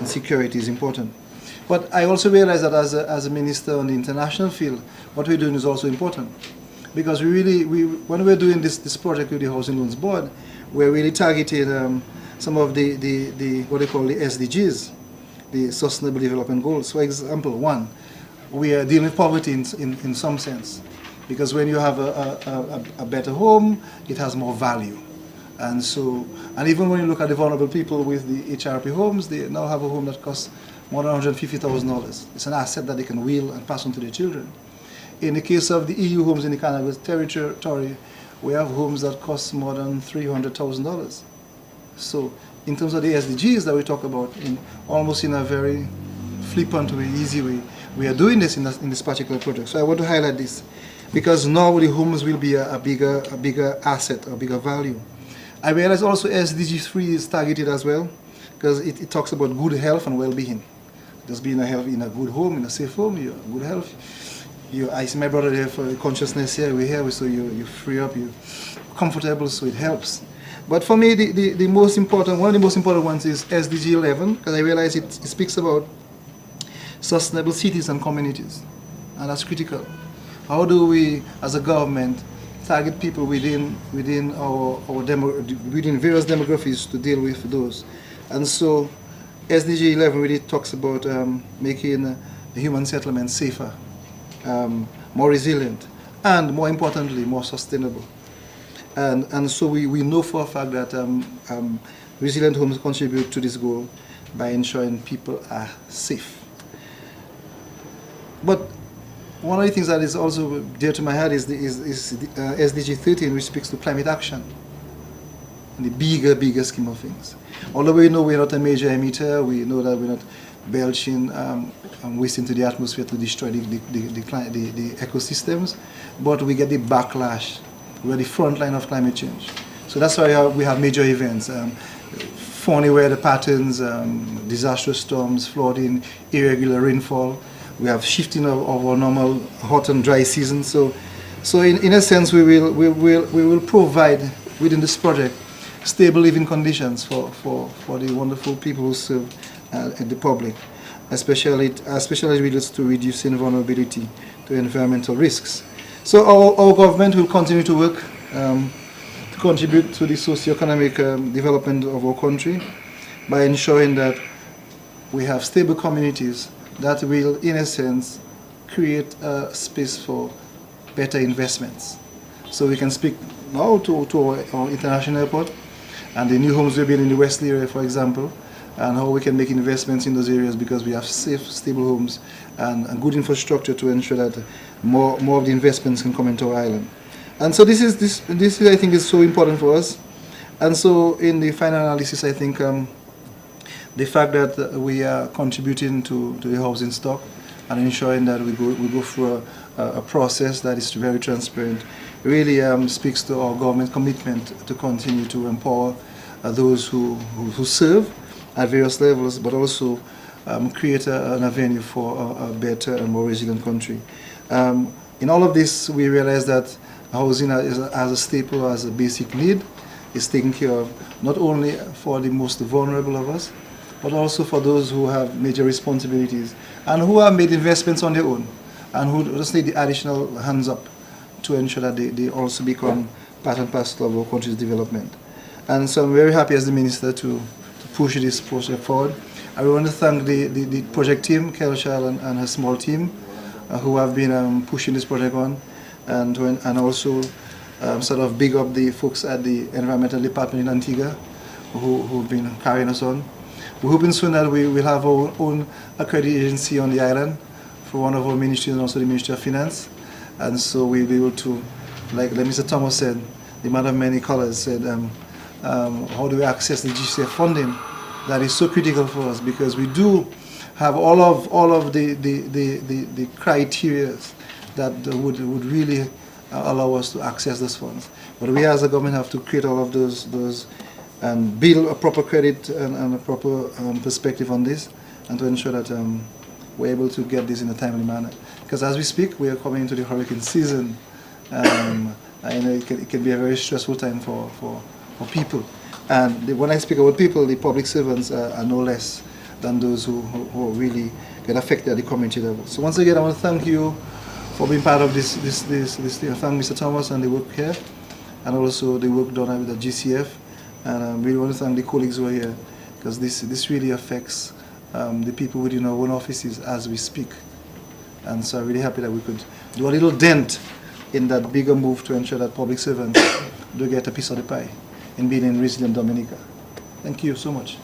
security is important. But I also realize that as a minister on the international field, what we're doing is also important, because when we're doing this project with the Housing Loans Board, we're really targeting some of the what they call the SDGs, the Sustainable Development Goals. For example, one, we are dealing with poverty in some sense, because when you have a better home, it has more value. And even when you look at the vulnerable people with the HRP homes, they now have a home that costs more than $150,000. It's an asset that they can will and pass on to their children. In the case of the EU homes in the Canada territory, we have homes that cost more than $300,000. So in terms of the SDGs that we talk about, almost in a very flippant way, easy way, we are doing this in this particular project. So I want to highlight this, because now the homes will be a bigger asset, a bigger value. I realize also SDG 3 is targeted as well, because it talks about good health and well-being. Just being in a good home, in a safe home, you're good health. I see my brother there for consciousness here, we're here, so you free up, you're comfortable, so it helps. But for me, the most important, one of the most important ones is SDG 11, because I realize it speaks about sustainable cities and communities, and that's critical. How do we, as a government, target people within various demographics to deal with those? And so SDG 11 really talks about making the human settlement safer, more resilient, and more importantly, more sustainable. And so we know for a fact that resilient homes contribute to this goal by ensuring people are safe. But one of the things that is also dear to my heart is SDG 13, which speaks to climate action, in the bigger scheme of things. Although we know we're not a major emitter, we know that we're not belching waste into the atmosphere to destroy the ecosystems, but we get the backlash. We're the front line of climate change. So that's why we have major events, funny weather patterns, disastrous storms, flooding, irregular rainfall. We have shifting of our normal hot and dry season. So in a sense, we will provide within this project stable living conditions for the wonderful people who serve the public, especially as relates to reducing vulnerability to environmental risks. So our government will continue to work to contribute to the socio-economic development of our country by ensuring that we have stable communities that will, in a sense, create a space for better investments. So we can speak now to our international airport and the new homes we build in the Wesley area, for example, and how we can make investments in those areas because we have safe, stable homes and good infrastructure to ensure that more of the investments can come into our island. And so this is I think is so important for us. And so in the final analysis, I think the fact that we are contributing to the housing stock and ensuring that we go through a process that is very transparent really speaks to our government commitment to continue to empower those who serve at various levels, but also create an avenue for a better and more resilient country. In all of this, we realize that housing as a staple, as a basic need, is taken care of not only for the most vulnerable of us, but also for those who have major responsibilities and who have made investments on their own and who just need the additional hands up to ensure that they also become part and parcel of our country's development. And so I'm very happy as the Minister to push this project forward. I want to thank the project team, Kelshal and her small team, who have been pushing this project on, and also sort of big up the folks at the Environmental Department in Antigua who've been carrying us on. We're hoping soon that we will have our own accredited agency on the island for one of our ministries and also the Ministry of Finance. And so we'll be able to, like Mr. Thomas said, the man of many colors said, how do we access the GCF funding? That is so critical for us because we do have all of the criteria that would really allow us to access those funds. But we as a government have to create all of those and build a proper credit and a proper perspective on this, and to ensure that we're able to get this in a timely manner. Because as we speak, we are coming into the hurricane season. I know it can be a very stressful time for people. And when I speak about people, the public servants are no less than those who really get affected at the community level. So once again, I want to thank you for being part of this thing. I thank Mr. Thomas and the work here, and also the work done with the GCF. And I really want to thank the colleagues who are here, because this really affects the people within our own offices as we speak. And so I'm really happy that we could do a little dent in that bigger move to ensure that public servants do get a piece of the pie in building resilient Dominica. Thank you so much.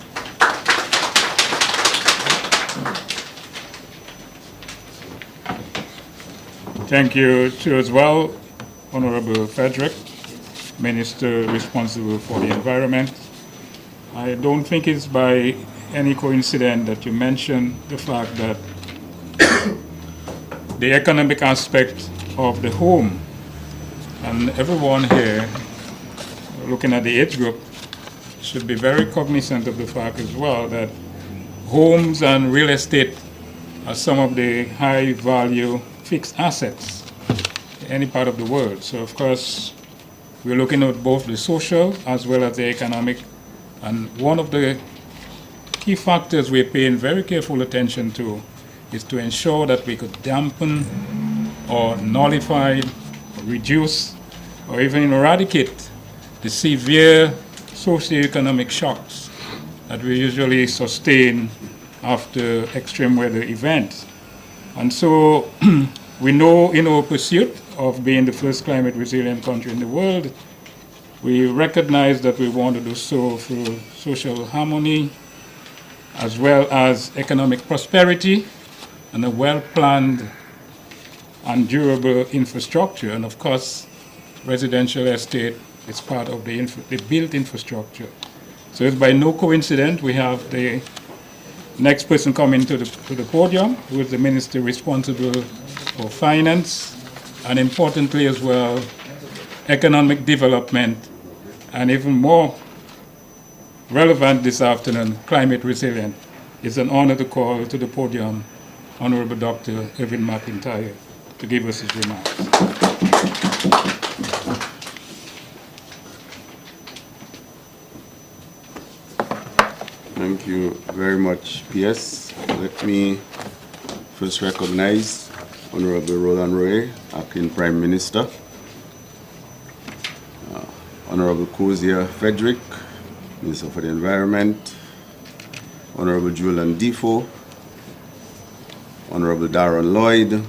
Thank you too as well, Honorable Frederick, Minister responsible for the environment. I don't think it's by any coincidence that you mentioned the fact that the economic aspect of the home, and everyone here looking at the age group should be very cognizant of the fact as well that homes and real estate are some of the high value fixed assets in any part of the world. So of course we're looking at both the social as well as the economic, and one of the key factors we're paying very careful attention to is to ensure that we could dampen or nullify, or reduce, or even eradicate the severe socioeconomic shocks that we usually sustain after extreme weather events. And so we know in our pursuit of being the first climate resilient country in the world, we recognize that we want to do so through social harmony as well as economic prosperity and a well-planned and durable infrastructure. And of course, residential estate is part of the built infrastructure. So it's by no coincidence we have the next person coming to the podium, who is the minister responsible for finance, and importantly as well, economic development, and even more relevant this afternoon, climate resilient. It's an honor to call to the podium Honorable Dr. Irvin McIntyre to give us his remarks. Thank you very much, PS. Let me first recognize Honorable Roland Roy, Acting Prime Minister, Honorable Kozia Frederick, Minister for the Environment, Honorable Julian Defoe, Honorable Darren Lloyd,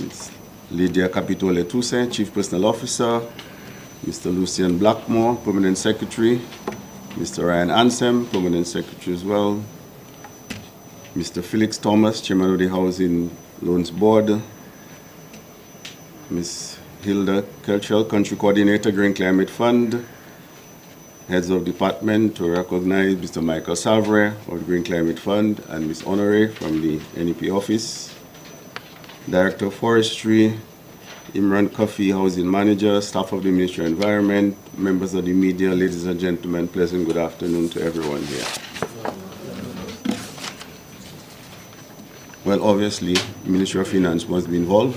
Ms. Lydia Capitole Toussaint, Chief Personal Officer, Mr. Lucian Blackmore, Permanent Secretary, Mr. Ryan Ansem, Permanent Secretary as well, Mr. Felix Thomas, Chairman of the Housing Loans Board, Ms. Hilda Kelchel, Country Coordinator, Green Climate Fund, Heads of Department to recognize Mr. Michael Savre of the Green Climate Fund and Ms. Honore from the NEP office, Director of Forestry, Imran Kafi, Housing Manager, staff of the Ministry of Environment, members of the media, ladies and gentlemen, pleasant good afternoon to everyone here. Well, obviously, the Ministry of Finance must be involved.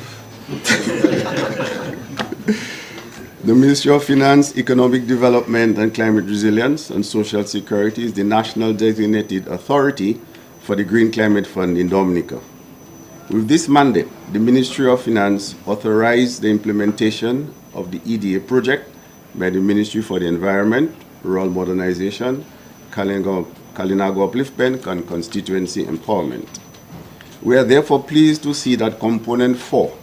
The Ministry of Finance, Economic Development and Climate Resilience and Social Security is the national designated authority for the Green Climate Fund in Dominica. With this mandate, the Ministry of Finance authorized the implementation of the EDA project by the Ministry for the Environment, Rural Modernization, Kalinago Upliftment and Constituency Empowerment. We are therefore pleased to see that Component 4,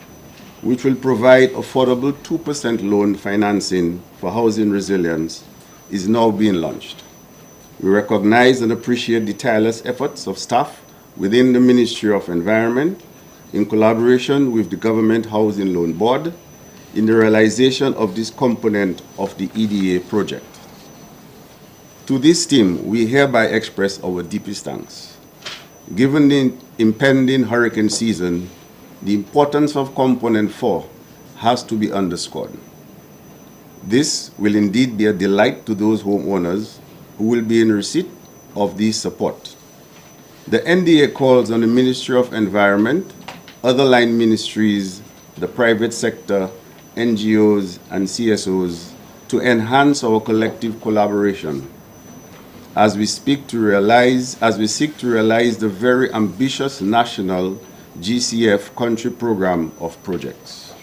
which will provide affordable 2% loan financing for housing resilience, is now being launched. We recognize and appreciate the tireless efforts of staff within the Ministry of Environment in collaboration with the Government Housing Loan Board in the realization of this component of the EDA project. To this team, we hereby express our deepest thanks. Given the impending hurricane season, the importance of Component 4 has to be underscored. This will indeed be a delight to those homeowners who will be in receipt of this support. The NDA calls on the Ministry of Environment, other line ministries, the private sector, NGOs, and CSOs to enhance our collective collaboration as we seek to realize the very ambitious national GCF country program of projects.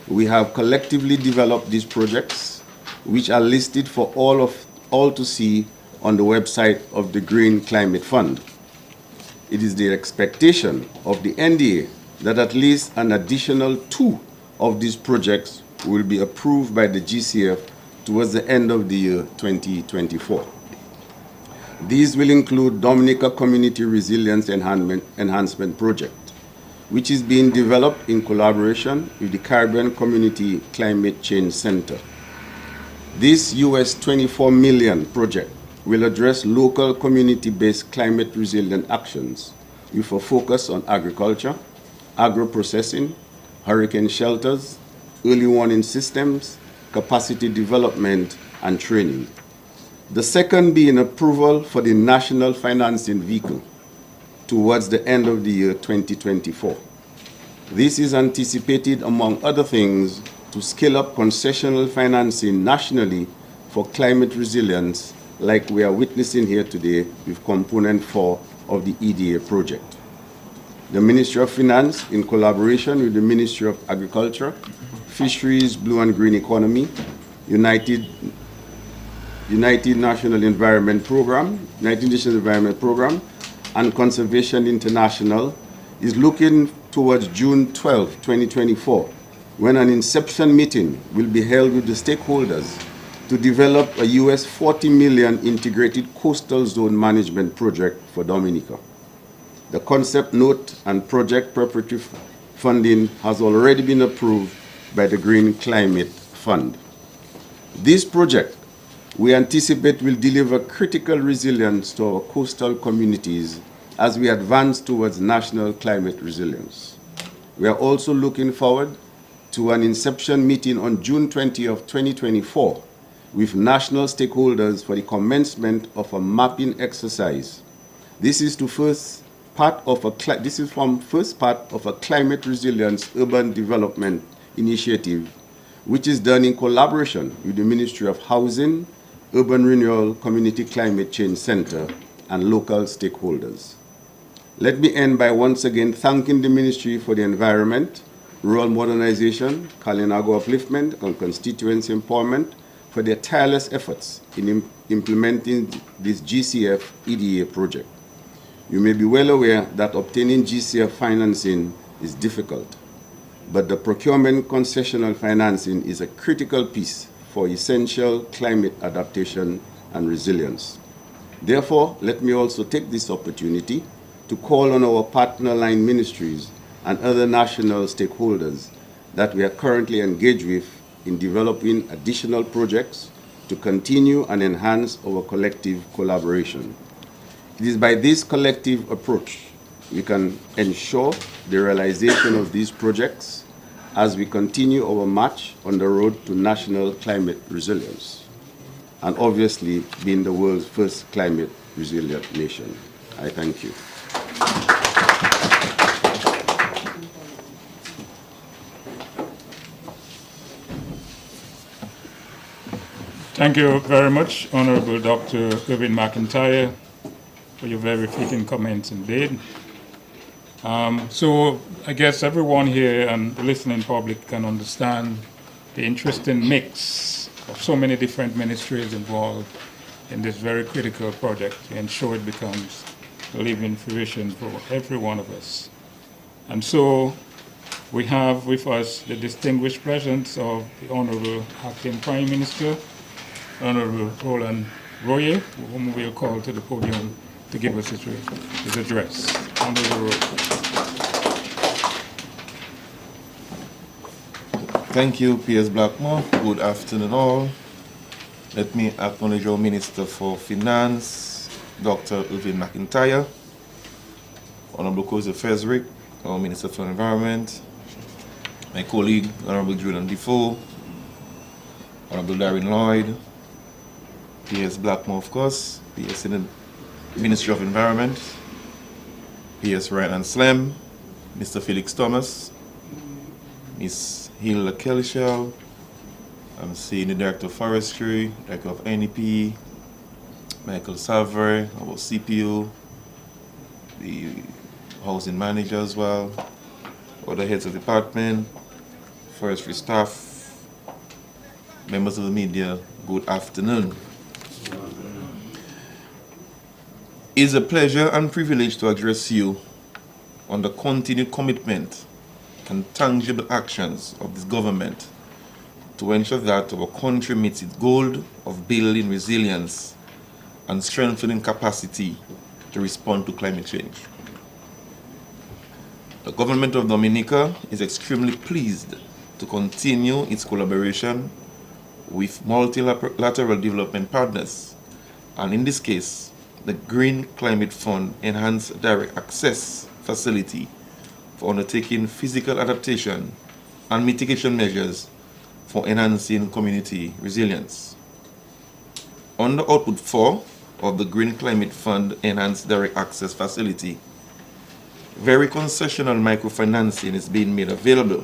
We have collectively developed these projects, which are listed for all to see on the website of the Green Climate Fund. It is the expectation of the NDA that at least an additional 2 of these projects will be approved by the GCF towards the end of the year 2024. These will include Dominica Community Resilience Enhancement Project, which is being developed in collaboration with the Caribbean Community Climate Change Center. This US $24 million project will address local community-based climate resilient actions with a focus on agriculture, agro-processing, hurricane shelters, early warning systems, capacity development, and training. The second being approval for the National Financing Vehicle towards the end of the year 2024. This is anticipated, among other things, to scale up concessional financing nationally for climate resilience, like we are witnessing here today with Component 4 of the EDA project. The Ministry of Finance, in collaboration with the Ministry of Agriculture, Fisheries, Blue and Green Economy, United Nations Environment Program, and Conservation International, is looking towards June 12, 2024, when an inception meeting will be held with the stakeholders to develop a US $40 million integrated coastal zone management project for Dominica. The concept note and project preparatory funding has already been approved by the Green Climate Fund. This project, we anticipate, will deliver critical resilience to our coastal communities as we advance towards national climate resilience. We are also looking forward to an inception meeting on June 20 of 2024 with national stakeholders for the commencement of a mapping exercise. This is first part of a climate resilience urban development initiative, which is done in collaboration with the Ministry of Housing, Urban Renewal, Community Climate Change Center, and local stakeholders. Let me end by once again thanking the Ministry for the Environment, Rural Modernization, Kalinago Upliftment, and Constituency Empowerment for their tireless efforts in implementing this GCF EDA project. You may be well aware that obtaining GCF financing is difficult, but the procurement concessional financing is a critical piece for essential climate adaptation and resilience. Therefore, let me also take this opportunity to call on our partner line ministries and other national stakeholders that we are currently engaged with in developing additional projects to continue and enhance our collective collaboration. It is by this collective approach we can ensure the realization of these projects as we continue our march on the road to national climate resilience, and obviously being the world's first climate resilient nation. I thank you. Thank you very much, Honorable Dr. Irvin McIntyre, for your very fitting comments indeed. So I guess everyone here and the listening public can understand the interesting mix of so many different ministries involved in this very critical project to ensure it becomes a living fruition for every one of us. And so we have with us the distinguished presence of the Honorable Acting Prime Minister, Honorable Roland Royer, whom we'll call to the podium to give us his address. Honorable Royer. Thank you, P.S. Blackmore. Good afternoon all. Let me acknowledge our Minister for Finance, Dr. Irvin McIntyre, Honorable Kosi Fesrick, our Minister for Environment, my colleague, Honorable Julian Defoe, Honorable Darren Lloyd, P.S. Blackmore, of course, P.S. in the Ministry of Environment, P.S. Ryan and Slem, Mr. Felix Thomas, Ms. Hilda Kelshell, I'm seeing the Director of Forestry, Director of NEP, Michael Salver, our CPO, the Housing Manager as well, other heads of department, forestry staff, members of the media, good afternoon. It is a pleasure and privilege to address you on the continued commitment and tangible actions of this government to ensure that our country meets its goal of building resilience and strengthening capacity to respond to climate change. The government of Dominica is extremely pleased to continue its collaboration with multilateral development partners, and in this case, the Green Climate Fund Enhanced Direct Access Facility for undertaking physical adaptation and mitigation measures for enhancing community resilience. Under Output 4 of the Green Climate Fund Enhanced Direct Access Facility, very concessional microfinancing is being made available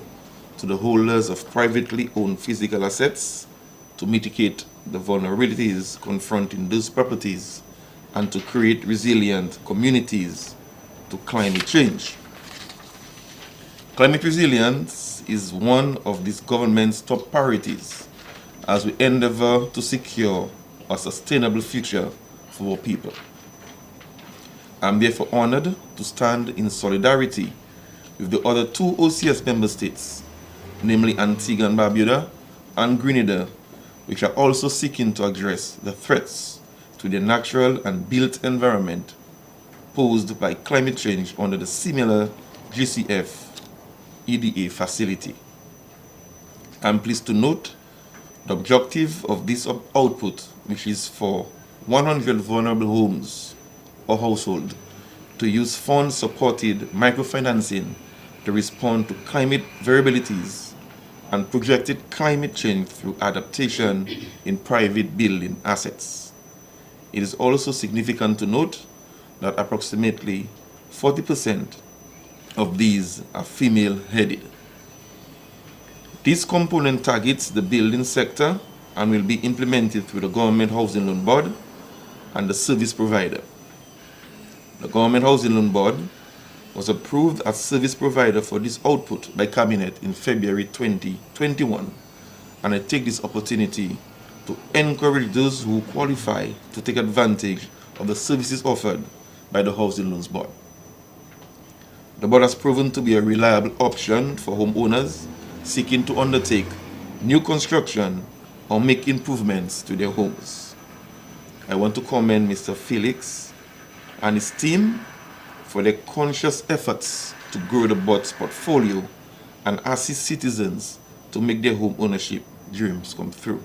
to the holders of privately owned physical assets to mitigate the vulnerabilities confronting those properties and to create resilient communities to climate change. Climate resilience is one of this government's top priorities as we endeavor to secure a sustainable future for our people. I'm therefore honored to stand in solidarity with the other two OCS member states, namely Antigua and Barbuda and Grenada, which are also seeking to address the threats to their natural and built environment posed by climate change under the similar GCF EDA facility. I'm pleased to note the objective of this output, which is for 100 vulnerable homes or households to use fund-supported microfinancing to respond to climate variabilities and projected climate change through adaptation in private building assets. It is also significant to note that approximately 40% of these are female-headed. This component targets the building sector and will be implemented through the Government Housing Loan Board and the service provider. The Government Housing Loan Board was approved as service provider for this output by Cabinet in February 2021, and I take this opportunity to encourage those who qualify to take advantage of the services offered by the Housing Loans Board. The board has proven to be a reliable option for homeowners seeking to undertake new construction or make improvements to their homes. I want to commend Mr. Felix and his team for their conscious efforts to grow the board's portfolio and assist citizens to make their home ownership dreams come through.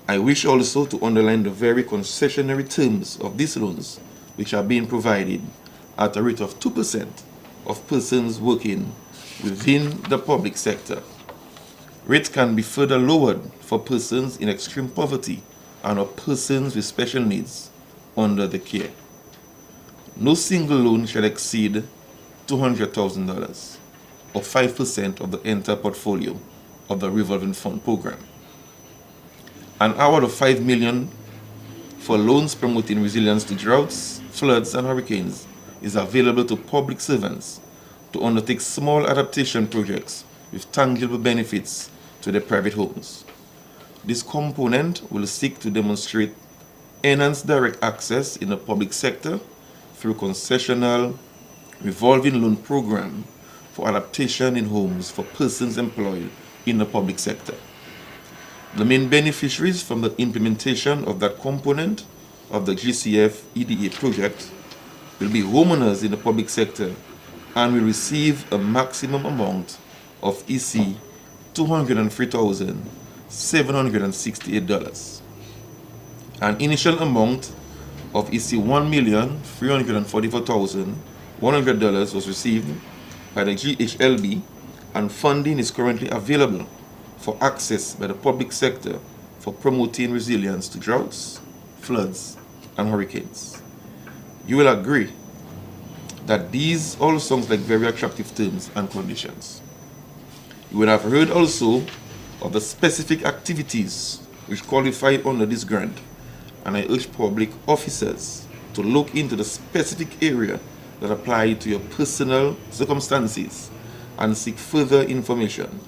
I wish also to underline the very concessionary terms of these loans, which are being provided at a rate of 2% of persons working within the public sector. Rates can be further lowered for persons in extreme poverty and or persons with special needs under the care. No single loan shall exceed $200,000 or 5% of the entire portfolio of the Revolving Fund program. An award of $5 million for loans promoting resilience to droughts, floods, and hurricanes is available to public servants to undertake small adaptation projects with tangible benefits to their private homes. This component will seek to demonstrate enhanced direct access in the public sector through concessional revolving loan program for adaptation in homes for persons employed in the public sector. The main beneficiaries from the implementation of that component of the GCF EDA project will be homeowners in the public sector and will receive a maximum amount of EC $203,768. An initial amount of EC $1,344,100 was received by the GHLB, and funding is currently available for access by the public sector for promoting resilience to droughts, floods, and hurricanes. You will agree that these all sound like very attractive terms and conditions. You will have heard also of the specific activities which qualify under this grant, and I urge public officers to look into the specific area that apply to your personal circumstances and seek further information.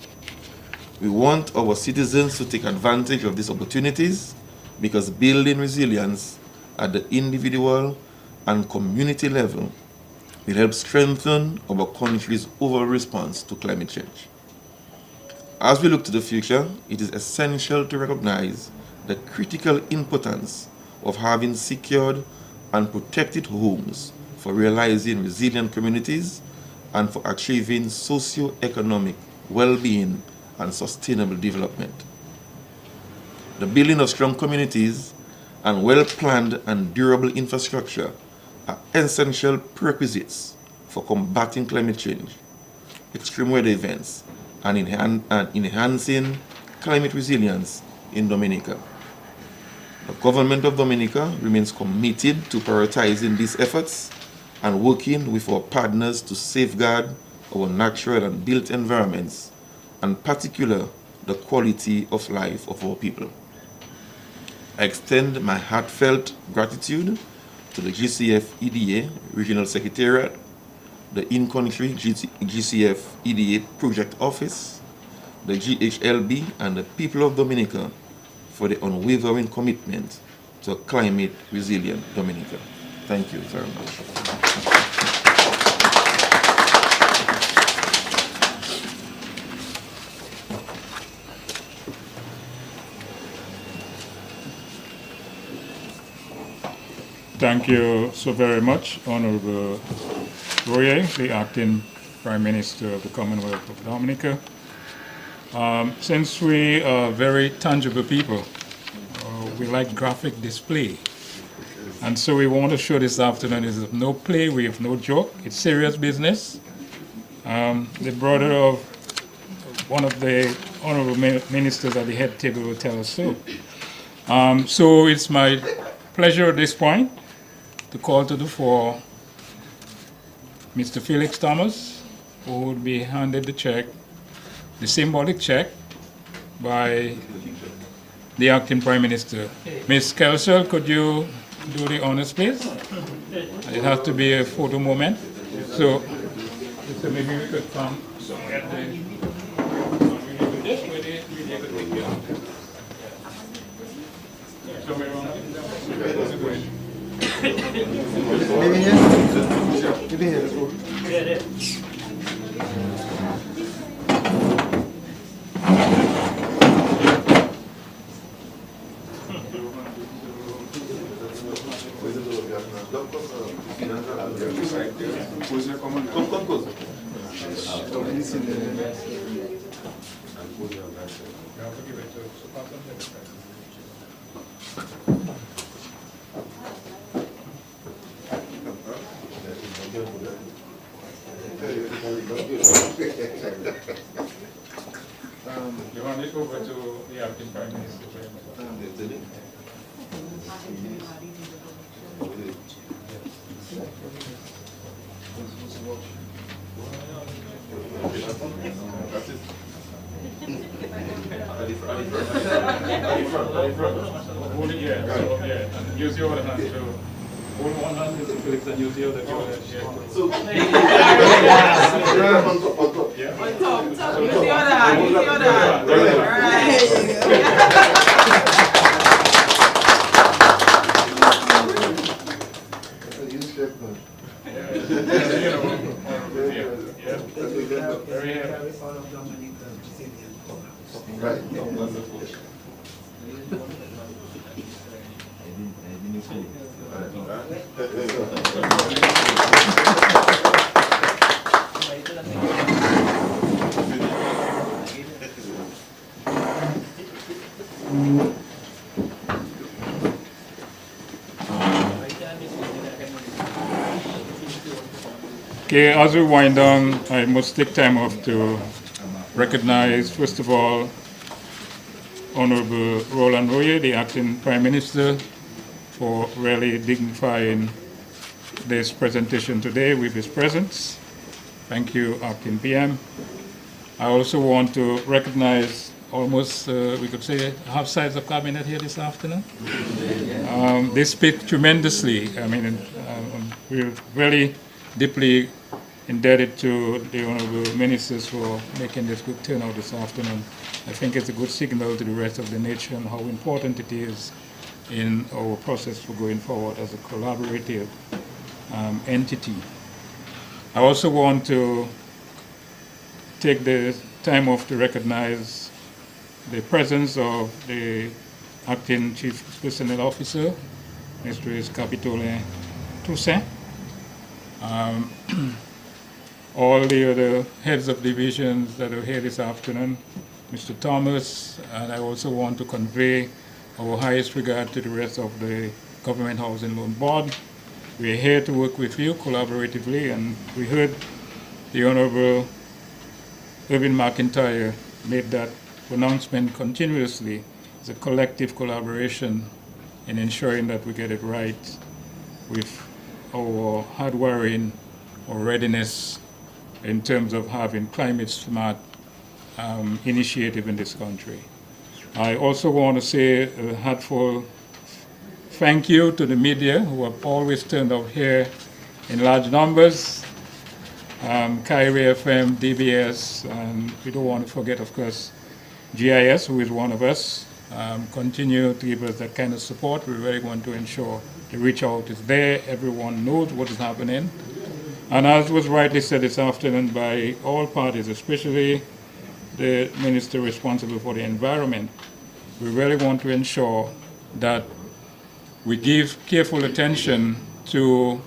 We want our citizens to take advantage of these opportunities because building resilience at the individual and community level will help strengthen our country's overall response to climate change. As we look to the future, it is essential to recognize the critical importance of having secured and protected homes for realizing resilient communities and for achieving socio-economic well-being and sustainable development. The building of strong communities and well-planned and durable infrastructure are essential prerequisites for combating climate change, extreme weather events, and enhancing climate resilience in Dominica. The government of Dominica remains committed to prioritizing these efforts and working with our partners to safeguard our natural and built environments, and in particular the quality of life of our people. I extend my heartfelt gratitude to the GCF EDA Regional Secretariat, the in-country GCF EDA Project Office, the GHLB, and the people of Dominica for the unwavering commitment to a climate resilient Dominica. Thank you very much. Thank you so very much, Honorable Royer, the Acting Prime Minister of the Commonwealth of Dominica. Since we are very tangible people, we like graphic display. And so we want to show this afternoon is no play, we have no joke, it's serious business. The brother of one of the honorable ministers at the head table will tell us so. So it's my pleasure at this point to call to the fore Mr. Felix Thomas, who would be handed the check, the symbolic check, by the Acting Prime Minister. Ms. Kelsall, could you do the honors, please. It has to be a photo moment. So maybe we could come at the this where they could take you. Maybe here? Maybe here. You want it over to the acting Prime Minister? Hold it, yeah. So, yeah. And use your other hand to hold one hand, Mr. Phillips, and use the other to yeah. On top. Use the other hand. Use the other hand. Very happy. Right. Okay, as we wind down, I must take time off to recognize, first of all, Honorable Roland Royer, the acting Prime Minister, for really dignifying this presentation today with his presence. Thank you, Acting PM. I also want to recognize almost, we could say, half size of cabinet here this afternoon. They speak tremendously. I mean, we're really deeply indebted to the honorable ministers for making this good turnout this afternoon. I think it's a good signal to the rest of the nation how important it is in our process for going forward as a collaborative entity. I also want to take the time off to recognize the presence of the acting Chief Personnel Officer, Mr. Capitole Toussaint. All the other heads of divisions that are here this afternoon, Mr. Thomas, and I also want to convey our highest regard to the rest of the Government Housing Loan Board. We are here to work with you collaboratively, and we heard the Honorable Irvin McIntyre made that pronouncement continuously. It's a collective collaboration in ensuring that we get it right with our hardwiring or readiness in terms of having climate smart initiative in this country. I also want to say a heartfelt thank you to the media who have always turned out here in large numbers. Kyrie FM, DBS, and we don't want to forget, of course, GIS, who is one of us. Continue to give us that kind of support. We really want to ensure the reach out is there. Everyone knows what is happening. And as was rightly said this afternoon by all parties, especially the minister responsible for the environment, we really want to ensure that we give careful attention to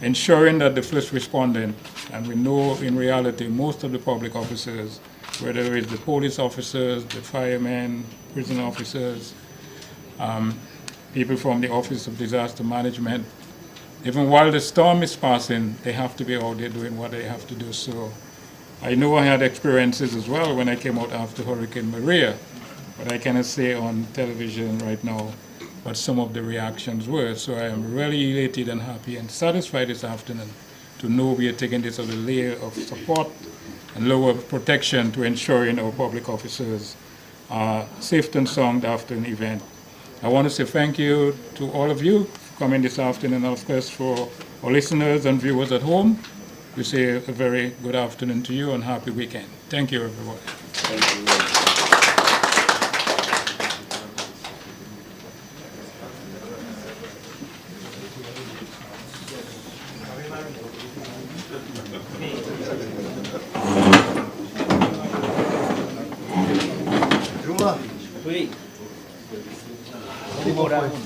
ensuring that the first respondent, and we know in reality most of the public officers, whether it's the police officers, the firemen, prison officers, people from the Office of Disaster Management, even while the storm is passing, they have to be out there doing what they have to do. So I know I had experiences as well when I came out after Hurricane Maria, but I cannot say on television right now what some of the reactions were. So I am really elated and happy and satisfied this afternoon to know we are taking this as a layer of support and lower protection to ensuring our public officers are safe and sound after an event. I want to say thank you to all of you for coming this afternoon. Of course, for our listeners and viewers at home, we say a very good afternoon to you and happy weekend. Thank you, everyone. Thank you very much. Juma.